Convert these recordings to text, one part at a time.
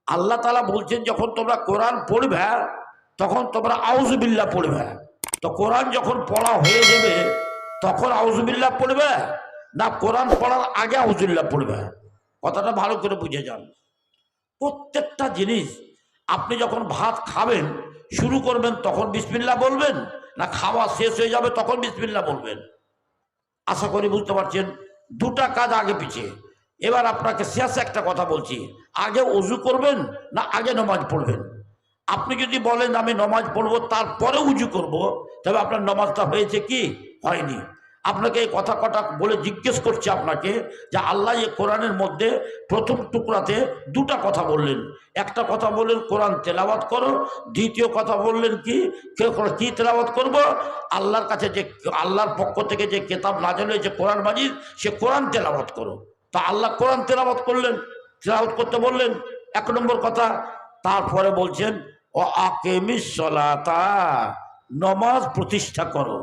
আল্লাহ তাআলা বলছেন যখন তোমরা কোরআন পড়বে তখন তোমরা আউযুবিল্লাহ পড়বে। তো কোরআন যখন পড়া হয়ে যাবে তখন আউযুবিল্লাহ পড়বে না কোরআন পড়ার আগে আউযুবিল্লাহ পড়বে? কথাটা ভালো করে বুঝে যান। প্রত্যেকটা জিনিস আপনি যখন ভাত খাবেন শুরু করবেন তখন বিসমিল্লাহ বলবেন না খাওয়া শেষ হয়ে যাবে তখন বিসমিল্লাহ বলবেন? আশা করি বুঝতে পারছেন, দুটা কাজ আগে পিছিয়ে। এবার আপনাকে শেষ একটা কথা বলছি, আগে ওযু করবেন না আগে নামাজ পড়বেন? আপনি যদি বলেন আমি নামাজ পড়বো তারপরে উজু করব, তবে আপনার নামাজটা হয়েছে কি হয়নি। আপনাকে এই কথা কটা বলে জিজ্ঞেস করছি আপনাকে যে আল্লাহ এই কোরআনের মধ্যে প্রথম টুকরাতে দুটা কথা বললেন। একটা কথা বললেন কোরআন তেলাওয়াত করো, দ্বিতীয় কথা বললেন কি তেলাওয়াত করব? আল্লাহর কাছে যে আল্লাহর পক্ষ থেকে যে কিতাব নাযিল হয়েছে কোরআন মাজিদ, সে কোরআন তেলাওয়াত করো। তা আল্লাহ কোরআন তেলাওয়াত করলেন, তেলাওয়াত করতে বললেন, এক নম্বর কথা। তারপরে বলছেন ও আকিমিস সলাতা, নমাজ প্রতিষ্ঠা করো,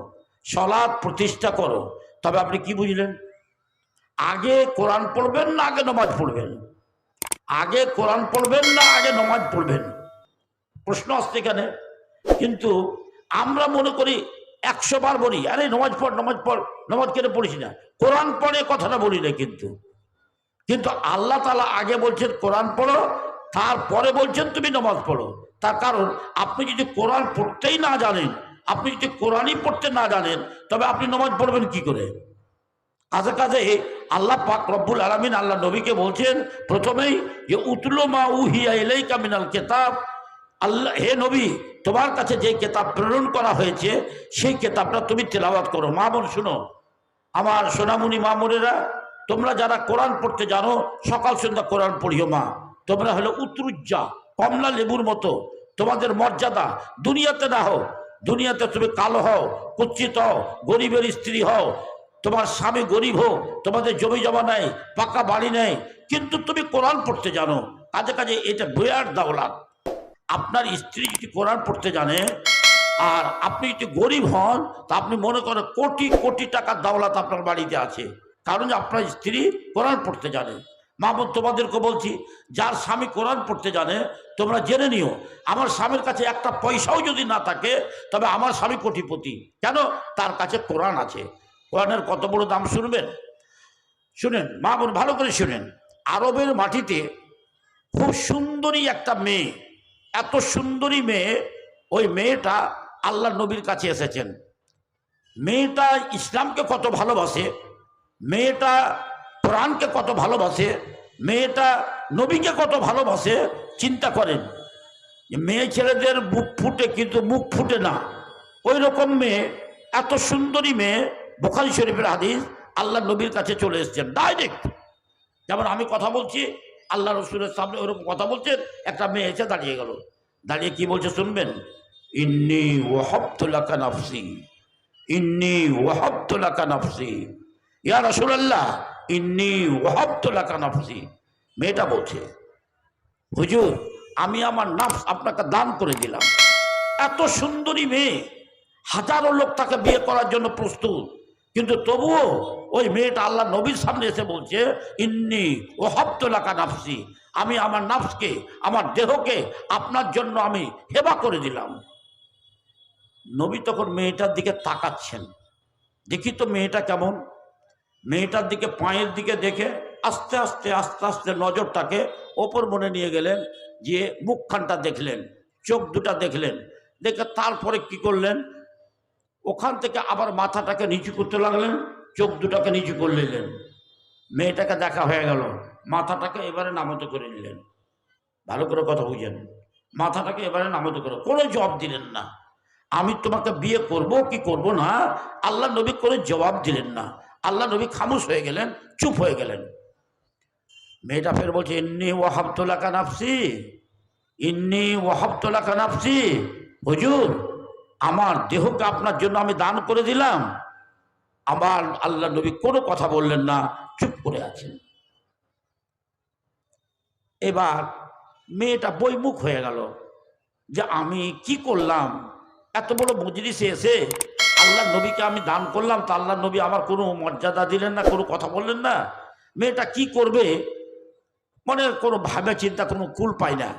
সলাৎ প্রতিষ্ঠা করো। তবে আপনি কি বুঝলেন? আগে কোরআন পড়বেন না আগে নামাজ পড়বেন? আগে কোরআন পড়বেন না আগে নামাজ পড়বেন? প্রশ্ন আসছে এখানে। কিন্তু আমরা মনে করি 100 বার বলি আরে নামাজ পড় নামাজ পড়, নামাজ কেন পড়িস না? কোরআন পড়ে কথাটা বলি না। কিন্তু আল্লাহ তাআলা আগে বলছেন কোরআন পড়ো, তারপরে বলছেন তুমি নামাজ পড়ো। তার কারণ আপনি যদি কোরআন পড়তেই না জানেন, আপনি যদি কোরআনই পড়তে না জানেন, তবে আপনি নামাজ পড়বেন কি করে? কাজে কাজে আল্লাহ পাক রব্বুল আলামিন আল্লাহ নবীকে বলছেন প্রথমেই যে উতলু মা উহিয়া ইলাইকা মিনাল কিতাব, আল্লাহ হে নবী তোমার কাছে যে কিতাব প্রেরণ করা হয়েছে সেই কিতাবটা তুমি তেলাওয়াত করো। মা বোন শুনো, আমার সোনামণি মা বোনেরা, তোমরা যারা কোরআন পড়তে জানো সকাল সন্ধ্যা কোরআন পড়িও। মা তোমরা হলো উত্তরুজ্জা, কমলা লেবুর মতো, তোমাদের মর্যাদা দুনিয়াতে না হও, দুনিয়াতে তুমি কালো হও, কুচ্ছিত হও, গরিবের স্ত্রী হও, তোমার স্বামী গরিব হোক, তোমাদের জমি জমা নেই, পাকা বাড়ি নেই, কিন্তু তুমি কোরআন পড়তে জানো, কাজে কাজে এটা বিরাট দাওলাত। আপনার স্ত্রী যদি কোরআন পড়তে জানে আর আপনি যদি গরিব হন, তা আপনি মনে করেন কোটি কোটি টাকার দাওলাত আপনার বাড়িতে আছে, কারণ আপনার স্ত্রী কোরআন পড়তে জানে। মা বোন তোমাদেরকে বলছি, যার স্বামী কোরআন পড়তে জানে তোমরা জেনে নিও, আমার স্বামীর কাছে একটা পয়সাও যদি না থাকে তবে আমার স্বামী কোটিপতি। কেন? তার কাছে কোরআন আছে। কোরআনের কত বড় দাম শুনবেন, শুনেন মা বোন ভালো করে শুনেন। আরবের মাটিতে খুব সুন্দরী একটা মেয়ে, এত সুন্দরী মেয়ে, ওই মেয়েটা আল্লাহ নবীর কাছে এসেছেন। মেয়েটা ইসলামকে কত ভালোবাসে, মেয়েটা কোরআনকে কত ভালোবাসে, মেয়েটা নবীকে কত ভালোবাসে। চিন্তা করেন, মেয়ে ছেলেদের বুক ফুটে কিন্তু মুখ ফুটে না, ওই রকম মেয়ে, এত সুন্দরী মেয়ে, বুখারী শরীফের হাদিস, আল্লাহ নবীর কাছে চলে এসেছেন ডাইরেক্ট। যেমন আমি কথা বলছি, আল্লাহ রসুলের সামনে ওরকম কথা বলছেন, একটা মেয়ে এসে দাঁড়িয়ে গেল, দাঁড়িয়ে কি বলছে শুনবেন? ইন্নী ওয়াহাবতু লাকা নাফসি, ইন্নী ওয়াহাবতু লাকা নাফসি, ইয়া রাসূলুল্লাহ ইন্নী ওয়াহাবতু লাকা নাফসি। মেয়েটা বলছে হুজুর আমি আমার নাফস আপনাকে দান করে দিলাম। এত সুন্দরী মেয়ে, হাজারো লোক তাকে বিয়ে করার জন্য প্রস্তুত, কিন্তু তবুও ওই মেয়েটা আল্লাহ নবীর সামনে এসে বলছে ইন্নী ওয়াহাবতু লাকা নাফসি, আমি আমার নাফসকে, আমার দেহকে আপনার জন্য আমি হেবা করে দিলাম। নবী তখন মেয়েটার দিকে তাকাচ্ছেন, দেখি তো মেয়েটা কেমন। মেয়েটার দিকে পায়ের দিকে দেখে আস্তে আস্তে আস্তে আস্তে নজরটাকে ওপর মনে নিয়ে গেলেন, যে মুখখানটা দেখলেন, চোখ দুটা দেখলেন, দেখে তারপরে কি করলেন, ওখান থেকে আবার মাথাটাকে নিচু করতে লাগলেন, চোখ দুটাকে নিচু করে নিলেন। মেয়েটাকে দেখা হয়ে গেল, মাথাটাকে এবারে নামতে করে নিলেন। ভালো করে কথা বুঝেন, মাথাটাকে এবারে নামতে করে, কোনো জবাব দিলেন না। আমি তোমাকে বিয়ে করব কি করব না, আল্লাহ নবী করে জবাব দিলেন না। আল্লাহ নবী খামোশ হয়ে গেলেন, চুপ হয়ে গেলেন। মেয়েটা ফের বলছে ইন্নী ওয়াহাবতু লাকা নাফসি, ইন্নী ওয়াহাবতু লাকা নাফসি, হুজুর আমার দেহকে আপনার জন্য আমি দান করে দিলাম। আমার আল্লাহ নবী কোনো কথা বললেন না, চুপ করে আছেন। এবার মেয়েটা বইমুখ হয়ে গেল যে আমি কি করলাম, এত বড় মজলিসে এসে আল্লাহ নবীকে আমি দান করলাম, তা আল্লাহ নবী আমার কোনো মর্যাদা দিলেন না, কোনো কথা বললেন না। মেয়েটা কি করবে মনে কোনো ভাবে চিন্তা কোনো কুল পায় না।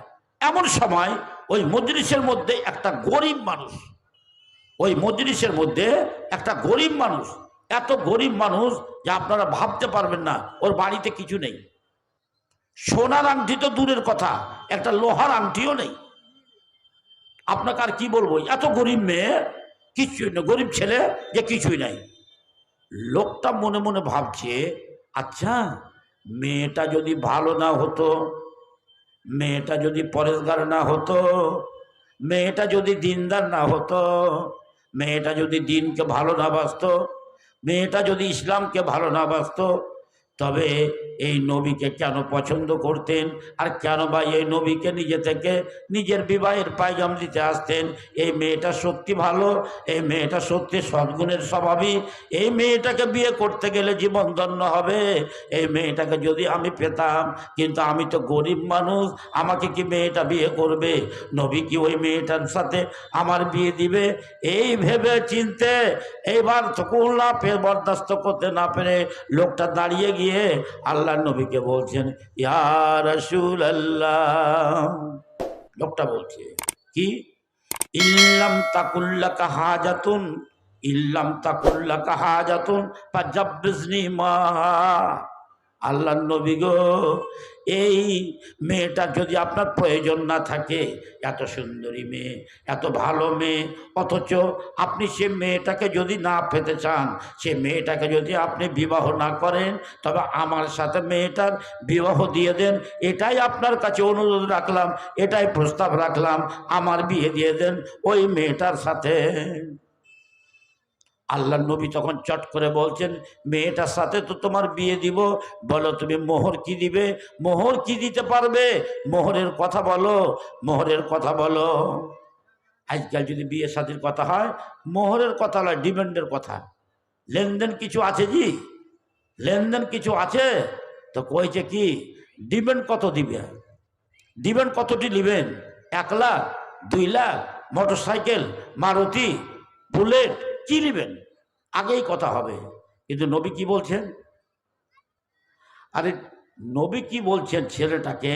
এমন সময় ওই মজলিসের মধ্যে একটা গরিব মানুষ, ওই মজলিসের মধ্যে একটা গরিব মানুষ, এত গরিব মানুষ যে আপনারা ভাবতে পারবেন না, ওর বাড়িতে কিছু নেই। সোনার আংটি তো দূরের কথা, একটা লোহার আংটিও নেই। আপনাকে আর কি বলবো, এত গরিব মেয়ে, কিছুই না, গরিব ছেলে যে কিছুই নাই। লোকটা মনে মনে ভাবছে, আচ্ছা মেয়েটা যদি ভালো না হতো, মেয়েটা যদি পরেশগার না হতো, মেয়েটা যদি দিনদার না হতো, মেয়েটা যদি দিনকে ভালো না বাসতো, মেয়েটা যদি ইসলামকে ভালো না বাসতো, তবে এই নবীকে কেন পছন্দ করতেন, আর কেন বা এই নবীকে নিজে থেকে নিজের বিবাহের পায়গাম দিতে আসতেন? এই মেয়েটা সত্যি ভালো, এই মেয়েটা সত্যি সদ্গুণের স্বভাবী, এই মেয়েটাকে বিয়ে করতে গেলে জীবন ধন্য হবে, এই মেয়েটাকে যদি আমি পেতাম। কিন্তু আমি তো গরিব মানুষ, আমাকে কি মেয়েটা বিয়ে করবে? নবী কি ওই মেয়েটার সাথে আমার বিয়ে দিবে? এই ভেবে চিনতে এইবার তকুল না পেয়ে, বরদাস্ত করতে না পেরে লোকটা দাঁড়িয়ে গিয়ে আল্লাহ নবীকে বলছেন, ইয়া রাসূলুল্লাহ। লোকটা বলছে কি, ইল্লাম তাকুল্লাকা হাজাতুন, ইল্লাম তাকুল্লাকা হাজাতুন ফাজাব্বিজনি মা। আল্লাহ নবী গো, এই মেয়েটার যদি আপনার প্রয়োজন না থাকে, এত সুন্দরী মেয়ে, এত ভালো মেয়ে, অথচ আপনি সে মেয়েটাকে যদি না পেতে চান, সে মেয়েটাকে যদি আপনি বিবাহ না করেন, তবে আমার সাথে মেয়েটার বিবাহ দিয়ে দেন, এটাই আপনার কাছে অনুরোধ রাখলাম, এটাই প্রস্তাব রাখলাম, আমার বিয়ে দিয়ে দেন ওই মেয়েটার সাথে। আল্লাহ নবী তখন চট করে বলছেন, মেয়েটার সাথে তো তোমার বিয়ে দিব, বলো তুমি মোহর কি দিবে, মোহর কি দিতে পারবে, মোহরের কথা বলো, মোহরের কথা বলো। আজকাল যদি বিয়ে শাদীর কথা হয়, মোহরের কথা নয়, ডিমান্ডের কথা। লেনদেন কিছু আছে জি, লেনদেন কিছু আছে তো কইছে কি, ডিমান্ড কত দিবে, ডিমান্ড কতটি নেবেন, 1 lakh, 2 lakh, motor cycle, Maruti, bullet, কি নেবেন, আগেই কথা হবে। কিন্তু নবী কি বলছেন, আরে নবী কি বলছেন ছেলেটাকে,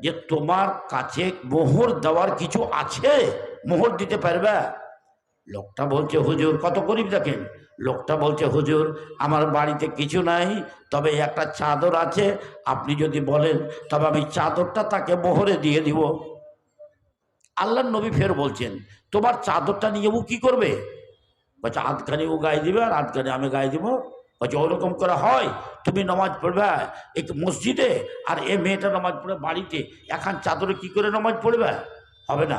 যে তোমার কাছে মোহর দেওয়ার কিছু আছে, মোহর দিতে পারবে? লোকটা বলছে, হুজুর, কত গরিব দেখেন, লোকটা বলছে, হুজুর আমার বাড়িতে কিছু নাই, তবে একটা চাদর আছে, আপনি যদি বলেন তবে আমি চাদরটা তাকে মোহরে দিয়ে দিব। আল্লাহ নবী ফের বলছেন, তোমার চাদরটা নিয়ে ও কি করবে? বলছে, আধখানি ও গায়ে দিবে আর আধখানি আমি গায়ে দিব। বলছে, ওরকম করে হয়? তুমি নামাজ পড়বে এক মসজিদে, আর এ মেয়েটা নামাজ পড়ে বাড়িতে, এখন চাদরে কি করে নামাজ পড়বে? হবে না।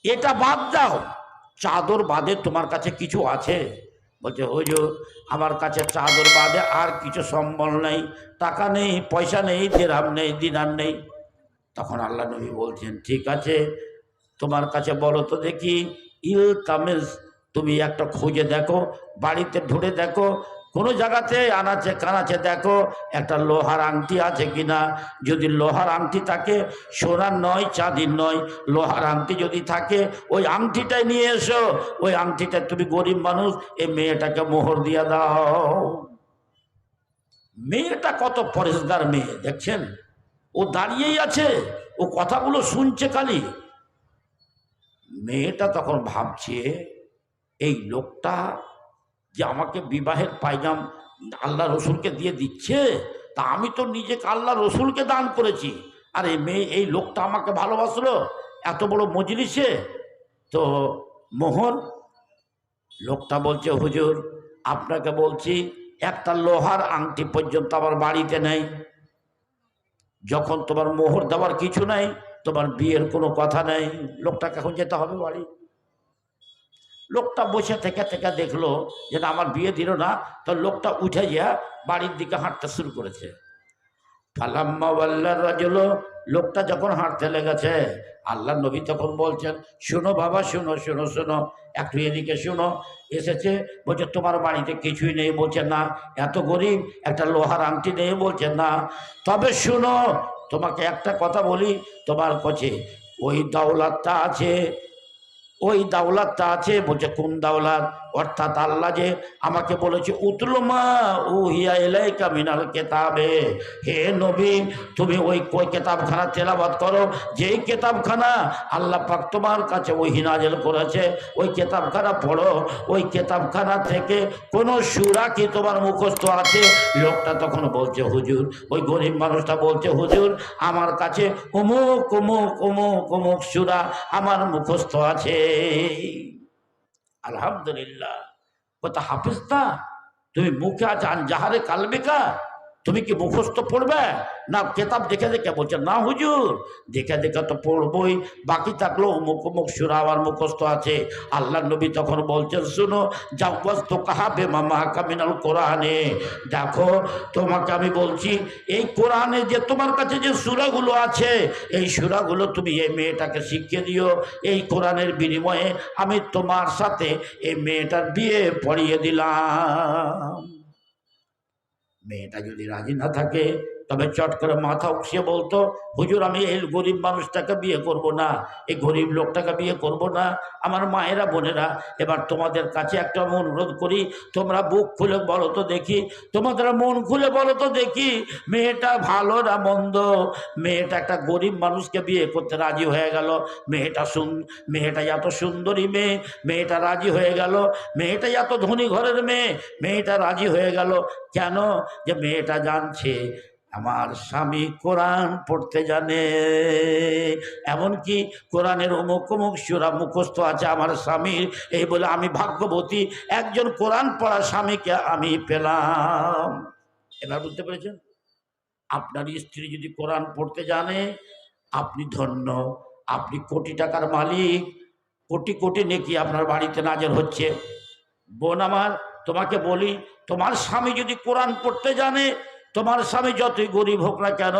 এটা বাদ দাও, চাদর বাদে তোমার কাছে কিছু আছে? বলছে, হুজুর আমার কাছে চাদর বাদে আর কিছু সম্বল নেই, টাকা নেই, পয়সা নেই, দিরহাম নেই, দিনার নেই। তখন আল্লাহ নবী বলছেন, ঠিক আছে, তোমার কাছে বলো তো দেখি, ইলতামিস, তুমি একটা খুঁজে দেখো, বাড়িতে ঢুঁড়ে দেখো, কোনো জায়গাতে আনাচে কানাচে দেখো একটা লোহার আংটি আছে কিনা। যদি লোহার আংটি থাকে, সোনার নয়, চাঁদির নয়, লোহার আংটি যদি থাকে, ওই আংটিটাই নিয়ে এসো, ওই আংটিটা, তুমি গরিব মানুষ, এই মেয়েটাকে মোহর দিয়ে দাও। মেয়েটা কত পরেশগার মেয়ে দেখছেন, ও দাঁড়িয়েই আছে, ও কথাগুলো শুনছে খালি। মেয়েটা তখন ভাবছে, এই লোকটা যে আমাকে বিবাহের পায়গাম আল্লাহ রসুলকে দিয়ে দিচ্ছে, তা আমি তো নিজেকে আল্লাহ রসুলকে দান করেছি, আর এই মেয়ে, এই লোকটা আমাকে ভালোবাসলো এত বড় মজলিসে, তো মোহর। লোকটা বলছে, হুজুর আপনাকে বলছি, একটা লোহার আংটি পর্যন্ত আমার বাড়িতে নেই, যখন তোমার মোহর দেওয়ার কিছু নাই, তোমার বিয়ের কোনো কথা নেই, লোকটাকে এখন যেতে হবে বাড়ি। লোকটা বসে থেকে থেকে দেখলো যে না, আমার বিয়ে দিল না, তো লোকটা উঠে গিয়া বাড়ির দিকে হাঁটতে শুরু করেছে। ফালাম্মা ওয়াল্লার রাজুল, লোকটা যখন হাঁটতে লেগেছে, আল্লাহ নবী তখন বলছেন, শোনো বাবা, শোনো শোনো শোনো, একটু এদিকে শোনো। এসেছে, বলছে তোমার বাড়িতে কিছুই নেই, বলছে না। এত গরিব, একটা লোহার আংটি নেই, বলছে না। তবে শোনো, তোমাকে একটা কথা বলি, তোমার কাছে ওই দৌলতটা আছে, ওই দাওলাতটা আছে। বলছে কোন দাওলাত? অর্থাৎ আল্লাহ যে আমাকে বলেছে উতলুমা উহিয়া ইলাইকা মিনাল কিতাবে, হে নবী তুমি ওই কিতাবখানা তেলাওয়াত করো, যেই কিতাবখানা আল্লাহ পাক তোমার কাছে ওহী নাযিল করেছে, ওই কিতাবখানা পড়ো। ওই কিতাবখানা থেকে কোনো সূরা কি তোমার মুখস্থ আছে? লোকটা তখন বলছে হুজুর, ওই গরিব মানুষটা বলছে হুজুর আমার কাছে অমুক অমুক অমুক অমুক সূরা আমার মুখস্থ আছে। আলহামদুলিল্লাহ। কথা হাফিজটা তুমি মুখে আজান জাহারে কালবিকা, তুমি কি মুখস্থ পড়বে না কেতাব দেখে দেখে? বলছে না হুজুর, দেখে দেখে তো পড়বই, বাকি থাকলো অমুক অমুক সূরা আমার মুখস্থ আছে। আল্লাহ নবী তখন বলছেন শুনো, জাওয়াজ তো কাহাবে মামা কামিনাল কোরআনে, দেখো তোমাকে আমি বলছি এই কোরআনে যে তোমার কাছে যে সূরাগুলো আছে এই সূরাগুলো তুমি এই মেয়েটাকে শিখিয়ে দিও। এই কোরআনের বিনিময়ে আমি তোমার সাথে এই মেয়েটার বিয়ে পড়িয়ে দিলাম। মেয়েটা যদি রাজি না থাকে তবে চট করে মাথা উঠিয়ে বলতো হুজুর আমি এই গরিব মানুষটাকে বিয়ে করব না, এই গরিব লোকটাকে বিয়ে করব না। আমার মায়েরা বোনেরা এবার তোমাদের কাছে একটা অনুরোধ করি, তোমরা বুক খুলে বলো তো দেখি, তোমাদের মন খুলে বলো তো দেখি মেয়েটা ভালো না মন্দ? মেয়েটা একটা গরিব মানুষকে বিয়ে করতে রাজি হয়ে গেল। মেয়েটা এত সুন্দরী মেয়ে, মেয়েটা রাজি হয়ে গেল। মেয়েটা এত ধনী ঘরের মেয়ে, মেয়েটা রাজি হয়ে গেল কেন? যে মেয়েটা জানছে আমার স্বামী কোরআন পড়তে জানে, এমনকি কোরআনের অমুক অমুক সূরা মুখস্থ আছে আমার স্বামীর। এই বলে আমি ভাগ্যবতী, একজন কোরআন পড়া স্বামীকে আমি পেলাম। এবার বুঝতে পেরেছেন? আপনার স্ত্রী যদি কোরআন পড়তে জানে আপনি ধন্য, আপনি কোটি টাকার মালিক, কোটি কোটি নেকি আপনার বাড়িতে নাজেল হচ্ছে। বোন আমার তোমাকে বলি, তোমার স্বামী যদি কোরআন পড়তে জানে, তোমার স্বামী যতই গরিব হোক না কেন,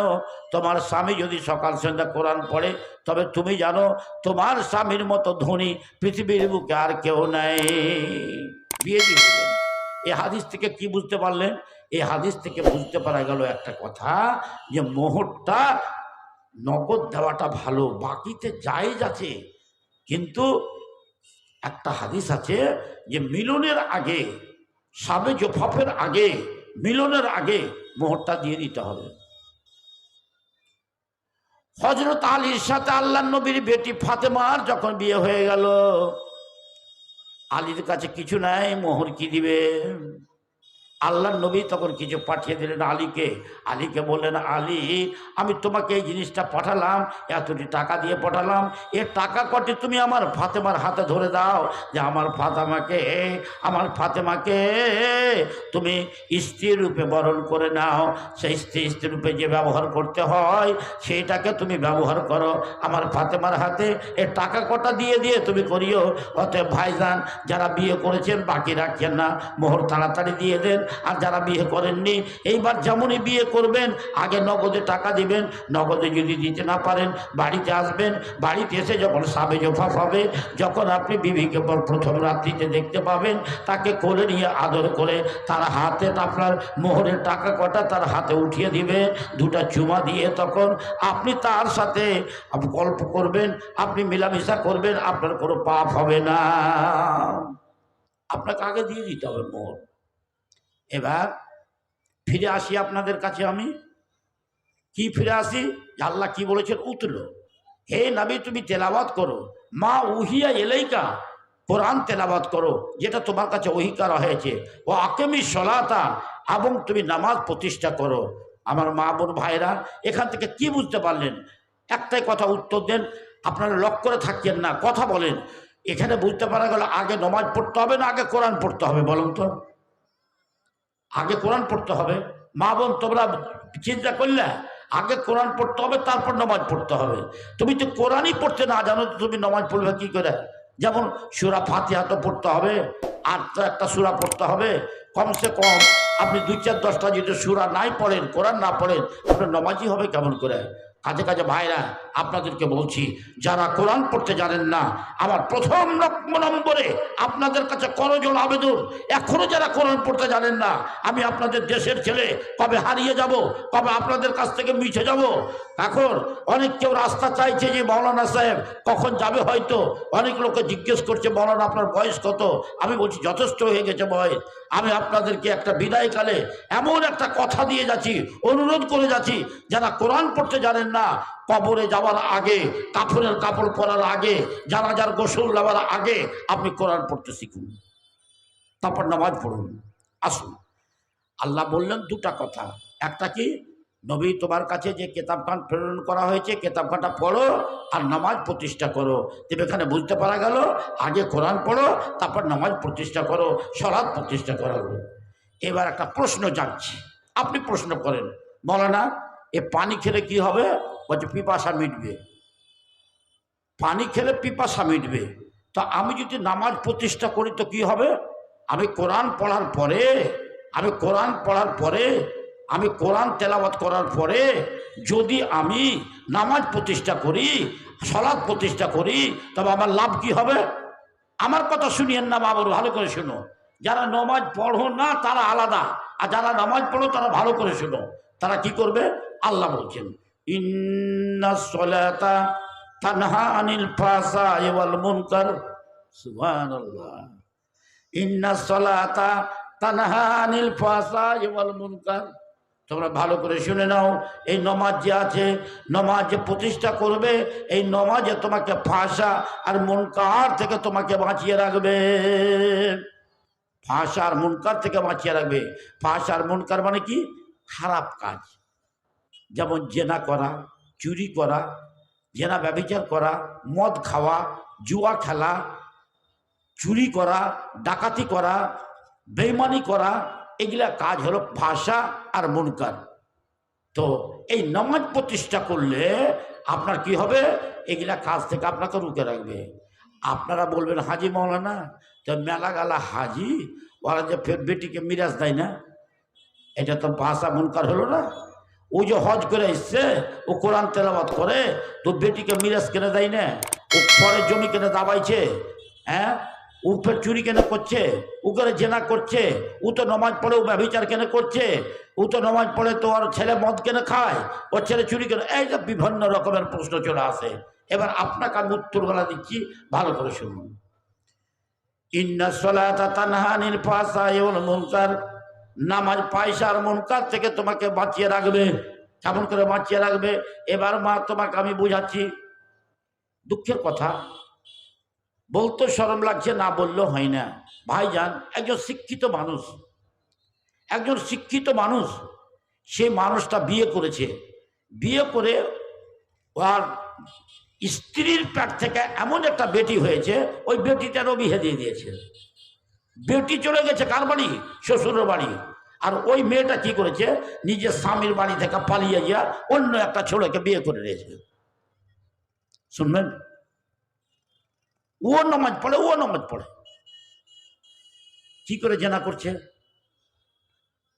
তোমার স্বামী যদি সকাল সন্ধ্যা কোরআন পড়ে, তবে তুমি জানো তোমার স্বামীর মতো ধনী পৃথিবীর বুকে আর কেউ নাই। বিয়ে দিয়ে দিলেন। এই হাদিস থেকে কি বুঝতে পারলেন? এই হাদিস থেকে বুঝতে পারা গেল একটা কথা, যে মোহরটা নগদ দেওয়াটা ভালো, বাকিতে জায়েজ আছে। কিন্তু একটা হাদিস আছে যে মিলনের আগে, সাবে জোফাফের আগে, মিলনের আগে মোহরটা দিয়ে দিতে হবে। হযরত আলীর সাথে আল্লাহর নবীর বেটি ফাতেমার যখন বিয়ে হয়ে গেল, আলীর কাছে কিছু নাই, মোহর কি দিবে? আল্লাহর নবী তখন কিছু পাঠিয়ে দিলেন আলীকে। আলীকে বললেন আলী আমি তোমাকে এই জিনিসটা পাঠালাম, এতটি টাকা দিয়ে পাঠালাম, এর টাকা কটি তুমি আমার ফাতেমার হাতে ধরে দাও, যে আমার ফাতেমাকে তুমি স্ত্রী রূপে বরণ করে নাও। সেই স্ত্রী রূপে যে ব্যবহার করতে হয় সেইটাকে তুমি ব্যবহার করো। আমার ফাতেমার হাতে এর টাকা কটা দিয়ে দিয়ে তুমি করিও। অতএব ভাইজান যারা বিয়ে করেছেন বাকি রাখেন না, মোহর তাড়াতাড়ি দিয়ে দেন। আর যারা বিয়ে করেননি এইবার যেমনই বিয়ে করবেন আগে নগদে টাকা দিবেন, নগদে যদি দিতে না পারেন বাড়িতে আসবেন। বাড়িতে এসে যখন সাবে জোফাফ হবে, যখন আপনি বিবিকে প্রথম রাত্রিতে দেখতে পাবেন, তাকে কোলে নিয়ে আদর করে তার হাতে আপনার মোহরের টাকা কটা তার হাতে উঠিয়ে দিবে, দুটা চুমা দিয়ে তখন আপনি তার সাথে গল্প করবেন, আপনি মেলামেশা করবেন, আপনার কোনো পাপ হবে না। আপনাকে আগে দিয়ে দিতে হবে মোহর। এবার ফিরে আসি আপনাদের কাছে, আমি কি ফিরে আসি, আল্লাহ কি বলেছেন? উতলো, হে নবী তুমি তেলাওয়াত করো, মা উহিয়া ইলাইকা, কোরআন তেলাওয়াত করো যেটা তোমার কাছে ওহী করা হয়েছে, ও আকিমি সলাতা, এবং তুমি নামাজ প্রতিষ্ঠা করো। আমার মা বোন ভাইরা এখান থেকে কি বুঝতে পারলেন? একটাই কথা উত্তর দেন, আপনারা লক্ষ্য করে থাকেন না, কথা বলেন। এখানে বুঝতে পারা গেল আগে নামাজ পড়তে হবে না আগে কোরআন পড়তে হবে? বলুন তো। আগে কোরআন পড়তে হবে। মা বোন তোমরা চিন্তা করলে আগে কোরআন পড়তে হবে তারপর নামাজ পড়তে হবে। তুমি তো কোরআনই পড়তে না জানো তো তুমি নামাজ পড়বে কি করে? যেমন সূরা ফাতিহা তো পড়তে হবে, আর তো একটা সূরা পড়তে হবে কমসে কম। আপনি 2-4-10টা যদি সূরা নাই পড়েন, কোরআন না পড়েন, আপনার নামাজই হবে কেমন করে? কাজে কাজে ভাইরা আপনাদেরকে বলছি, যারা কোরআন পড়তে জানেন না, আমার প্রথম নম্বরে আপনাদের কাছে করজোড় আবেদন, এখনো যারা কোরআন পড়তে জানেন না, আমি আপনাদের দেশের ছেলে, কবে হারিয়ে যাব, কবে আপনাদের কাছ থেকে মিছে যাব। এখন অনেক কেউ রাস্তা চাইছে যে মৌলানা সাহেব কখন যাবে, হয়তো অনেক লোকে জিজ্ঞেস করছে মৌলানা আপনার বয়স কত। আমি বলছি যথেষ্ট হয়ে গেছে বয়স। আমি আপনাদেরকে একটা বিদায়কালে এমন একটা কথা দিয়ে যাচ্ছি, অনুরোধ করে যাচ্ছি, যারা কোরআন পড়তে জানেন না, কবরে যাওয়ার আগে, কাফনের কাপড় পরার আগে, জানাজার গোসল নেওয়ার আগে আপনি কোরআন পড়তে শিখুন, তারপর নামাজ পড়ুন। আসুন, আল্লাহ বললেন দুটা কথা। একটা কি, নবী তোমার কাছে যে কেতাবখান প্রেরণ করা হয়েছে, কেতাবখানটা পড়ো আর নামাজ প্রতিষ্ঠা করো। তবে এখানে বুঝতে পারা গেল আগে কোরআন পড়ো, তারপর নামাজ প্রতিষ্ঠা করো, সালাত প্রতিষ্ঠা করো। এবার একটা প্রশ্ন জানছি, আপনি প্রশ্ন করেন, মৌলানা এ পানি খেলে কি হবে? বলছে পিপাসা মিটবে। পানি খেলে পিপাসা মিটবে, তো আমি যদি নামাজ প্রতিষ্ঠা করি তো কি হবে? আমি কোরআন পড়ার পরে, আমি কোরআন তেলাওয়াত করার পরে যদি আমি নামাজ প্রতিষ্ঠা করি, সালাত প্রতিষ্ঠা করি, তবে আমার লাভ কি হবে? আমার কথা শুনিয়েন না বাবুর, ভালো করে শুনো। যারা নামাজ পড়ো না তারা আলাদা, আর যারা নামাজ পড়ো তারা ভালো করে শুনো। তারা কি করবে? আল্লাহ বলছেন, ইন্নাস সালাতা তানহা আনিল ফাহশাই ওয়াল মুনকার। সুবহানাল্লাহ। ইন্নাস সালাতা তানহা আনিল ফাহশাই ওয়াল মুনকার। তোমরা ভালো করে শুনে নাও, এই নমাজ যে আছে, নমাজ যে প্রতিষ্ঠা করবে, এই নমাজে তোমাকে ফাহশা আর মুনকার থেকে তোমাকে বাঁচিয়ে রাখবে। ফাহশা আর মুনকার থেকে বাঁচিয়ে রাখবে। ফাহশা আর মুনকার মানে কি? খারাপ কাজ, যেমন জেনা করা, চুরি করা, জেনা ব্যভিচার করা, মদ খাওয়া, জুয়া খেলা, চুরি করা, ডাকাতি করা, বেঈমানি করা, এগুলা কাজ হলো ফাহশা আর মুনকার। তো এই নামাজ প্রতিষ্ঠা করলে আপনার কি হবে? এগুলা কাজ থেকে আপনাকে রুখে রাখবে। আপনারা বলবেন হাজি মৌলানা, তো মেলা গালা হাজি, ওরা যে ফের বেটিকে মিরাজ দেয় না, এটা তো ফাহশা মুনকার হলো না? ও যে হজ করে এসছে, ও কোরআন তেলাওয়াত করে, তো বেটিকে মিরাজ কেনে দেয় না? ও পরে জমি কেনে দাবাইছে, হ্যাঁ? ও ফের চুরি কেনে করছে, ও করে জেনা করছে, ও তো নমাজ পড়ে ও ব্যভিচার কেনে করছে, ও তো নমাজ পড়ে তো ওর ছেলে মদ কেনে খায়, ওর ছেলে চুরি কেনে, এই যে বিভিন্ন রকমের প্রশ্ন চলে আসে। এবার আপনাকে আমি উত্তরগুলা দিচ্ছি, ভালো করে শুনুন। ইন্নাস সালাতা তানহা আনিল ফাহশাই ওয়াল মুনকার, নামাজ ফাহশা আর মুনকার থেকে তোমাকে বাঁচিয়ে রাখবে। কেমন করে বাঁচিয়ে রাখবে? এবার মা তোমাকে আমি বুঝাচ্ছি। দুঃখের কথা, বলতে শরম লাগছে, না বললেও হয় না। ভাইজান, একজন শিক্ষিত মানুষ, সে মানুষটা বিয়ে করেছে, বিয়ে করে আর স্ত্রীর পেট থেকে এমন একটা বেটি হয়েছে, ওই বেটিটারও বিয়ে দিয়ে দিয়েছে। বেটি চলে গেছে কার বাড়ি? শ্বশুরের বাড়ি। আর ওই মেয়েটা কি করেছে? নিজের স্বামীর বাড়ি থেকে পালিয়ে গিয়া অন্য একটা ছেলেকে বিয়ে করে নিয়েছে। শুনবেন, ও নামাজ পড়ে, কি করে জেনা করছে?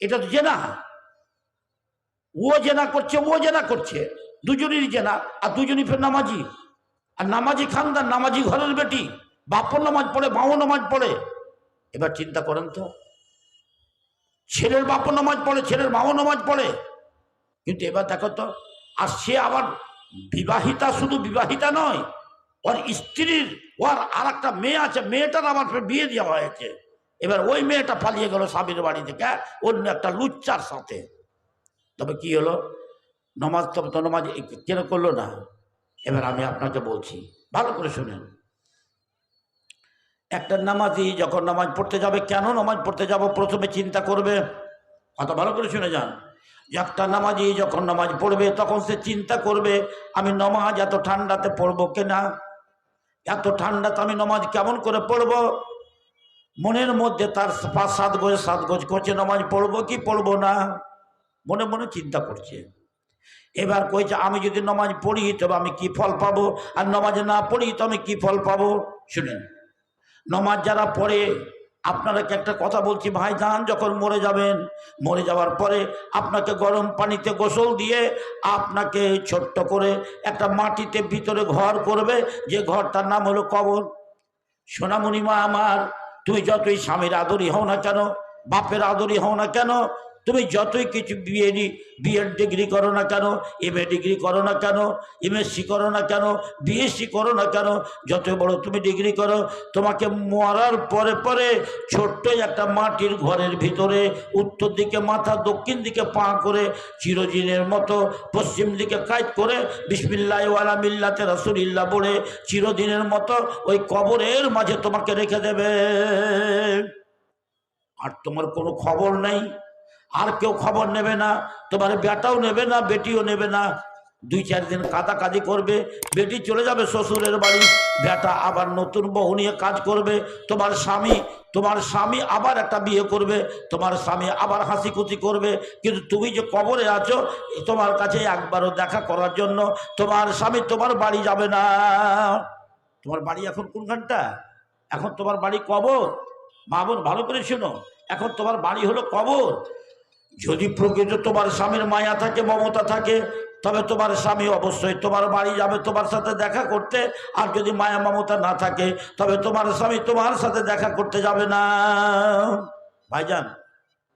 এটা তো জেনা। ও জেনা করছে, দুজনেরই জেনা, আর দুজনই ফের নামাজি, আর নামাজি খানদান, নামাজি ঘরের বেটি, বাপও নামাজ পড়ে, মাও নামাজ পড়ে। এবার চিন্তা করেন তো, ছেলের বাপও নামাজ পড়ে, ছেলের মাও নামাজ পড়ে, কিন্তু এবার দেখো তো, আর সে আবার বিবাহিতা, শুধু বিবাহিতা নয়, ওর স্ত্রীর ওর আর একটা মেয়ে আছে, মেয়েটার আবার বিয়ে দেওয়া হয়েছে। এবার ওই মেয়েটা পালিয়ে গেল স্বামীর বাড়ি থেকে অন্য একটা লুচ্চার সাথে। তবে কি হলো? নামাজ তো নামাজ কেন করলো না? এবার আমি আপনাকে বলছি, ভালো করে শুনেন। একটা নামাজি যখন নামাজ পড়তে যাবে, কেন নামাজ পড়তে যাব প্রথমে চিন্তা করবে। কথা ভালো করে শুনে যান। একটা নামাজি যখন নামাজ পড়বে তখন সে চিন্তা করবে, আমি নামাজ এত ঠান্ডাতে পড়বো কিনা, এত ঠান্ডাতে আমি নামাজ কেমন করে পড়বো। মনের মধ্যে তার 5-7 গজ করছে, নামাজ পড়বো কি পড়বো না, মনে মনে চিন্তা করছে। এবার কইছে, আমি যদি নামাজ পড়ি তবে আমি কি ফল পাবো, আর নামাজ না পড়ি তো আমি কি ফল পাবো। শুনেন, নামাজ যারা পড়ে আপনারা কি একটা কথা বলছি ভাইজান, যখন মরে যাবেন, মরে যাওয়ার পরে আপনাকে গরম পানিতে গোসল দিয়ে আপনাকে ছোট্ট করে একটা মাটিতে ভিতরে ঘর করবে, যে ঘরটার নাম হলো কবর। সোনামণি মা আমার, তুমি যতই স্বামীর আদরই হও না কেন, বাপের আদরই হও না কেন, তুমি যতই কিছু বিএড ডিগ্রি করো না কেন, এমএ ডিগ্রি করো না কেন, এমএসসি করো না কেন, বিএসসি করো না কেন, যত বড় তুমি ডিগ্রি করো, তোমাকে মরার পরে পরে ছোট্ট একটা মাটির ঘরের ভিতরে উত্তর দিকে মাথা, দক্ষিণ দিকে পা করে, চিরদিনের মতো পশ্চিম দিকে কাজ করে বিসমিল্লাহ ওয়ালা মিল্লাতে রাসূলিল্লাহ বলে চিরদিনের মতো ওই কবরের মাঝে তোমাকে রেখে দেবে। আর তোমার কোনো খবর নেই, আর কেউ খবর নেবে না, তোমার বেটাও নেবে না, বেটিও নেবে না। 2-4 দিন কাঁদাকাদি করবে, বেটি চলে যাবে শ্বশুরের বাড়ি, বেটা আবার নতুন বউ নিয়ে কাজ করবে, তোমার স্বামী আবার একটা বিয়ে করবে, তোমার স্বামী আবার হাসি খুশি করবে। কিন্তু তুমি যে কবরে আছো, তোমার কাছে একবারও দেখা করার জন্য তোমার স্বামী তোমার বাড়ি যাবে না। তোমার বাড়ি এখন কোনখানটা? এখন তোমার বাড়ি কবর। মা বোন ভালো করে শোনো, এখন তোমার বাড়ি হলো কবর। যদি প্রকৃত তোমার স্বামীর মায়া থাকে, মমতা থাকে, তবে তোমার স্বামী অবশ্যই তোমার বাড়ি যাবে তোমার সাথে দেখা করতে। আর যদি মায়া মমতা না থাকে, তবে তোমার স্বামী তোমার সাথে দেখা করতে যাবে না। ভাইজান,